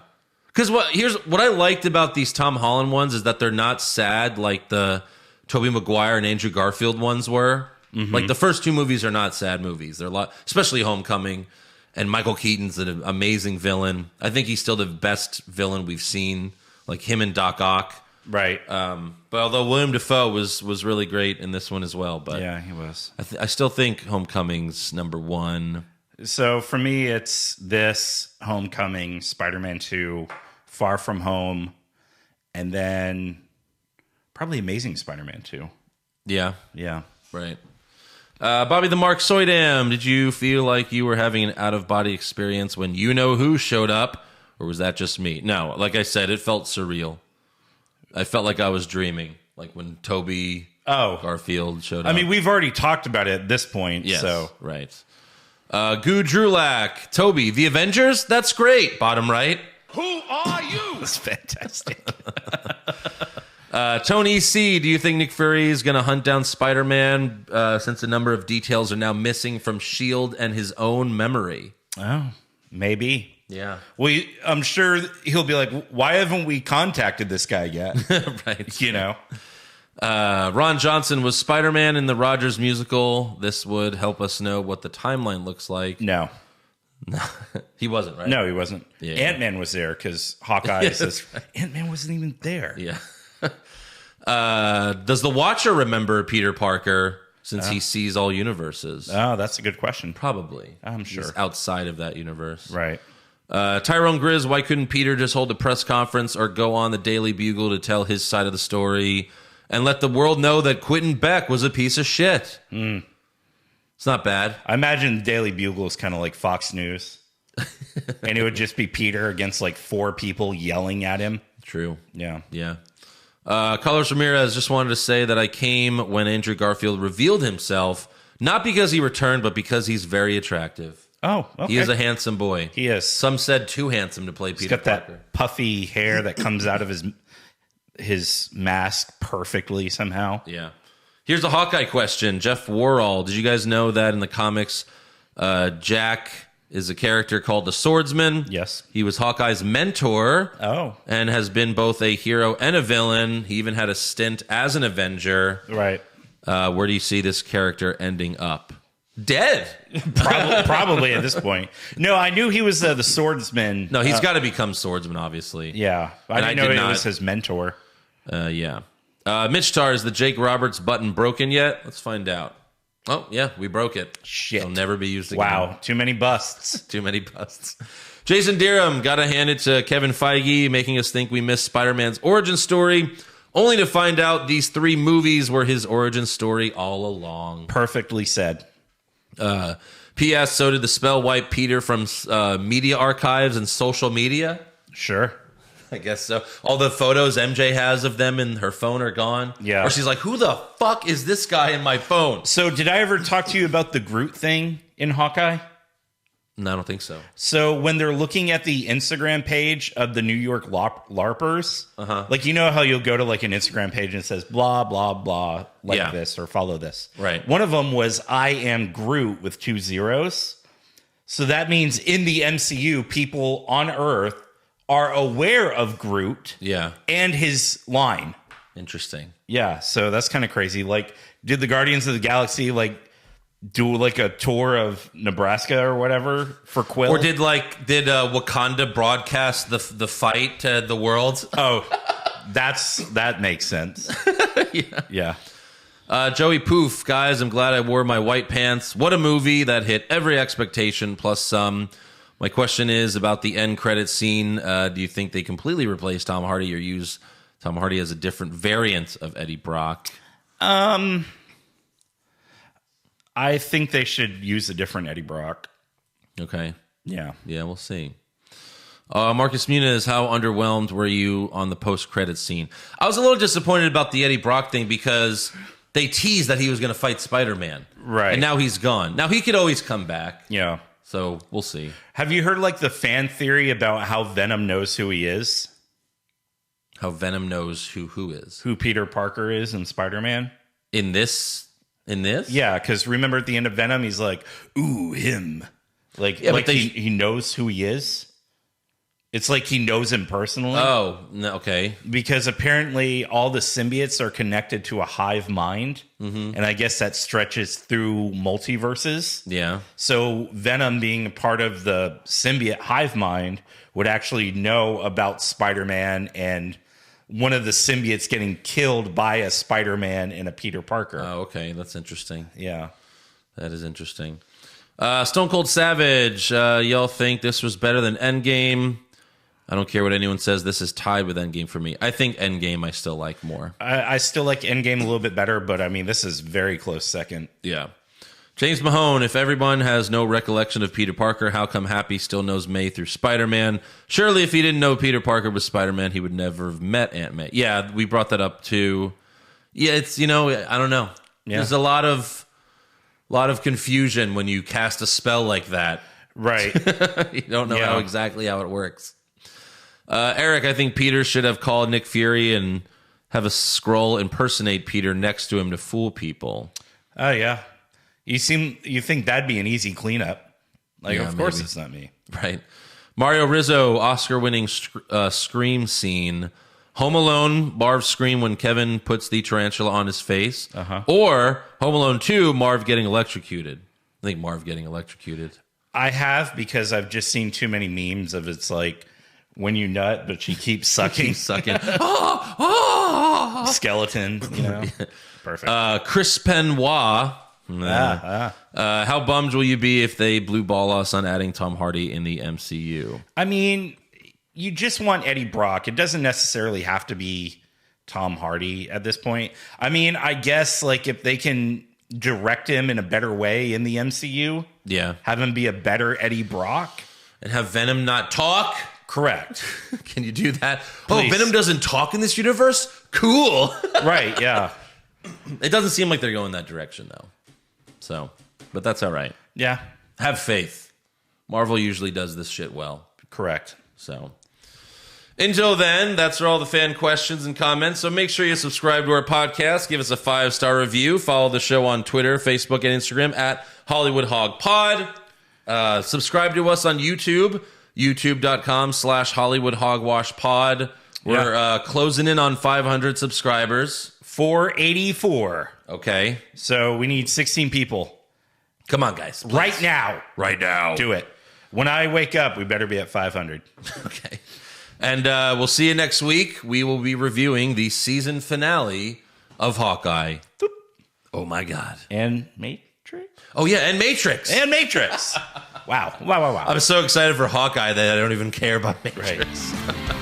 Because what I liked about these Tom Holland ones is that they're not sad like the Tobey Maguire and Andrew Garfield ones were. Mm-hmm. Like the first 2 movies are not sad movies. They're especially Homecoming, and Michael Keaton's an amazing villain. I think he's still the best villain we've seen. Like him and Doc Ock. Right. But although William Dafoe was really great in this one as well. But yeah, he was. I still think Homecoming's number 1. So for me, it's this, Homecoming, Spider-Man 2, Far From Home, and then probably Amazing Spider-Man 2. Yeah. Yeah. Right. Bobby the Mark Soydam, did you feel like you were having an out-of-body experience when You-Know-Who showed up, or was that just me? No, like I said, it felt surreal. I felt like I was dreaming, like when Tobey Garfield showed up. I mean, we've already talked about it at this point. Yes, so. right. Goo Drulak, Toby, the Avengers? That's great. Bottom right. Who are you? That's fantastic. Tony C, do you think Nick Fury is going to hunt down Spider-Man since a number of details are now missing from S.H.I.E.L.D. and his own memory? Oh, maybe. Yeah. Well, I'm sure he'll be like, why haven't we contacted this guy yet? Right. You know? Ron Johnson, was Spider-Man in the Rogers musical? This would help us know what the timeline looks like. No. He wasn't, right? No, he wasn't. Yeah. Ant-Man was there because Hawkeye says Ant-Man wasn't even there. Yeah. Does the Watcher remember Peter Parker since he sees all universes? Oh, that's a good question. Probably. I'm sure. He's outside of that universe. Right. Tyrone Grizz, why couldn't Peter just hold a press conference or go on the Daily Bugle to tell his side of the story and let the world know that Quentin Beck was a piece of shit? It's not bad. I imagine the Daily Bugle is kind of like Fox News. And it would just be Peter against like 4 people yelling at him. True. Yeah. Yeah. Carlos Ramirez, just wanted to say that I came when Andrew Garfield revealed himself, not because he returned, but because he's very attractive. Oh, okay. He is a handsome boy. He is. Some said too handsome to play He's Peter got Parker. that puffy hair that comes out of his mask perfectly somehow. Yeah. Here's the Hawkeye question. Jeff Worrell, did you guys know that in the comics, Jack is a character called the Swordsman? Yes. He was Hawkeye's mentor. Oh. And has been both a hero and a villain. He even had a stint as an Avenger. Right. Where do you see this character ending up? Dead. Probably at this point. No, I knew he was the swordsman. No, he's got to become swordsman, obviously. Yeah. I didn't know he was his mentor. Yeah. Mitch Tar, is the Jake Roberts button broken yet? Let's find out. Oh, yeah, we broke it. Shit. It'll never be used again. Wow. Too many busts. Too many busts. Jason Deerham, got to hand it to Kevin Feige, making us think we missed Spider-Man's origin story, only to find out these 3 movies were his origin story all along. Perfectly said. P.S. So did the spell wipe Peter from media archives and social media? Sure. I guess so. All the photos MJ has of them in her phone are gone. Yeah. Or she's like, who the fuck is this guy in my phone? So did I ever talk to you about the Groot thing in Hawkeye? No, I don't think so. So when they're looking at the Instagram page of the New York LARPers, like, you know how you'll go to like an Instagram page and it says blah, blah, blah, like this or follow this. Right. One of them was I am Groot with 2 zeros. So that means in the MCU, people on Earth are aware of Groot and his line. Interesting. Yeah, so that's kind of crazy. Like, did the Guardians of the Galaxy like do like a tour of Nebraska or whatever for Quill? Or did Wakanda broadcast the fight to the world? Oh, that makes sense. Yeah. Joey Poof, guys, I'm glad I wore my white pants. What a movie that hit every expectation plus some. My question is about the end credit scene. Do you think they completely replace Tom Hardy or use Tom Hardy as a different variant of Eddie Brock? I think they should use a different Eddie Brock. Okay. Yeah. Yeah, we'll see. Marcus Muniz, how underwhelmed were you on the post-credit scene? I was a little disappointed about the Eddie Brock thing because they teased that he was going to fight Spider-Man. Right. And now he's gone. Now, he could always come back. Yeah. So we'll see. Have you heard like the fan theory about how Venom knows who he is? How Venom knows who is? Who Peter Parker is in Spider-Man? In this? Yeah, because remember at the end of Venom, he's like, ooh, him. Like he knows who he is. It's like he knows him personally. Oh, no, okay. Because apparently all the symbiotes are connected to a hive mind. And I guess that stretches through multiverses. Yeah. So Venom being a part of the symbiote hive mind would actually know about Spider-Man and one of the symbiotes getting killed by a Spider-Man and a Peter Parker. Oh, okay. That's interesting. Yeah. That is interesting. Stone Cold Savage, y'all think this was better than Endgame? I don't care what anyone says. This is tied with Endgame for me. I think Endgame I still like more. I still like Endgame a little bit better, but I mean, this is very close second. Yeah. James Mahone, if everyone has no recollection of Peter Parker, how come Happy still knows May through Spider-Man? Surely if he didn't know Peter Parker was Spider-Man, he would never have met Aunt May. Yeah, we brought that up too. Yeah, it's, I don't know. Yeah. There's a lot of confusion when you cast a spell like that. Right. You don't know how it works. Eric, I think Peter should have called Nick Fury and have a Skrull impersonate Peter next to him to fool people. Oh, yeah. You think that'd be an easy cleanup. Like, of course it's not me. Right. Mario Rizzo, Oscar-winning scream scene. Home Alone, Marv's scream when Kevin puts the tarantula on his face. Or Home Alone 2, Marv getting electrocuted. I think Marv getting electrocuted. I have, because I've just seen too many memes of it's like when you nut, but she keeps sucking. Sucking. Skeleton, you know. Perfect. Chris Benoit. How bummed will you be if they blue ball us on adding Tom Hardy in the MCU? I mean, you just want Eddie Brock. It doesn't necessarily have to be Tom Hardy at this point. I mean, I guess like if they can direct him in a better way in the MCU, have him be a better Eddie Brock, and have Venom not talk. Correct. Can you do that? Please. Oh, Venom doesn't talk in this universe? Cool. Right, yeah. It doesn't seem like they're going that direction, though. So, but that's all right. Yeah. Have faith. Marvel usually does this shit well. Correct. So, until then, that's all the fan questions and comments. So make sure you subscribe to our podcast. Give us a 5-star review. Follow the show on Twitter, Facebook, and Instagram at Hollywood Hog Pod. Subscribe to us on YouTube. YouTube.com/Hollywood Hogwash Pod. We're closing in on 500 subscribers. 484. Okay. So we need 16 people. Come on, guys. Please. Right now. Right now. Do it. When I wake up, we better be at 500. Okay. And we'll see you next week. We will be reviewing the season finale of Hawkeye. Boop. Oh, my God. And Matrix? Oh, yeah, and Matrix. And Matrix. Wow. I'm so excited for Hawkeye that I don't even care about Matrix. Right.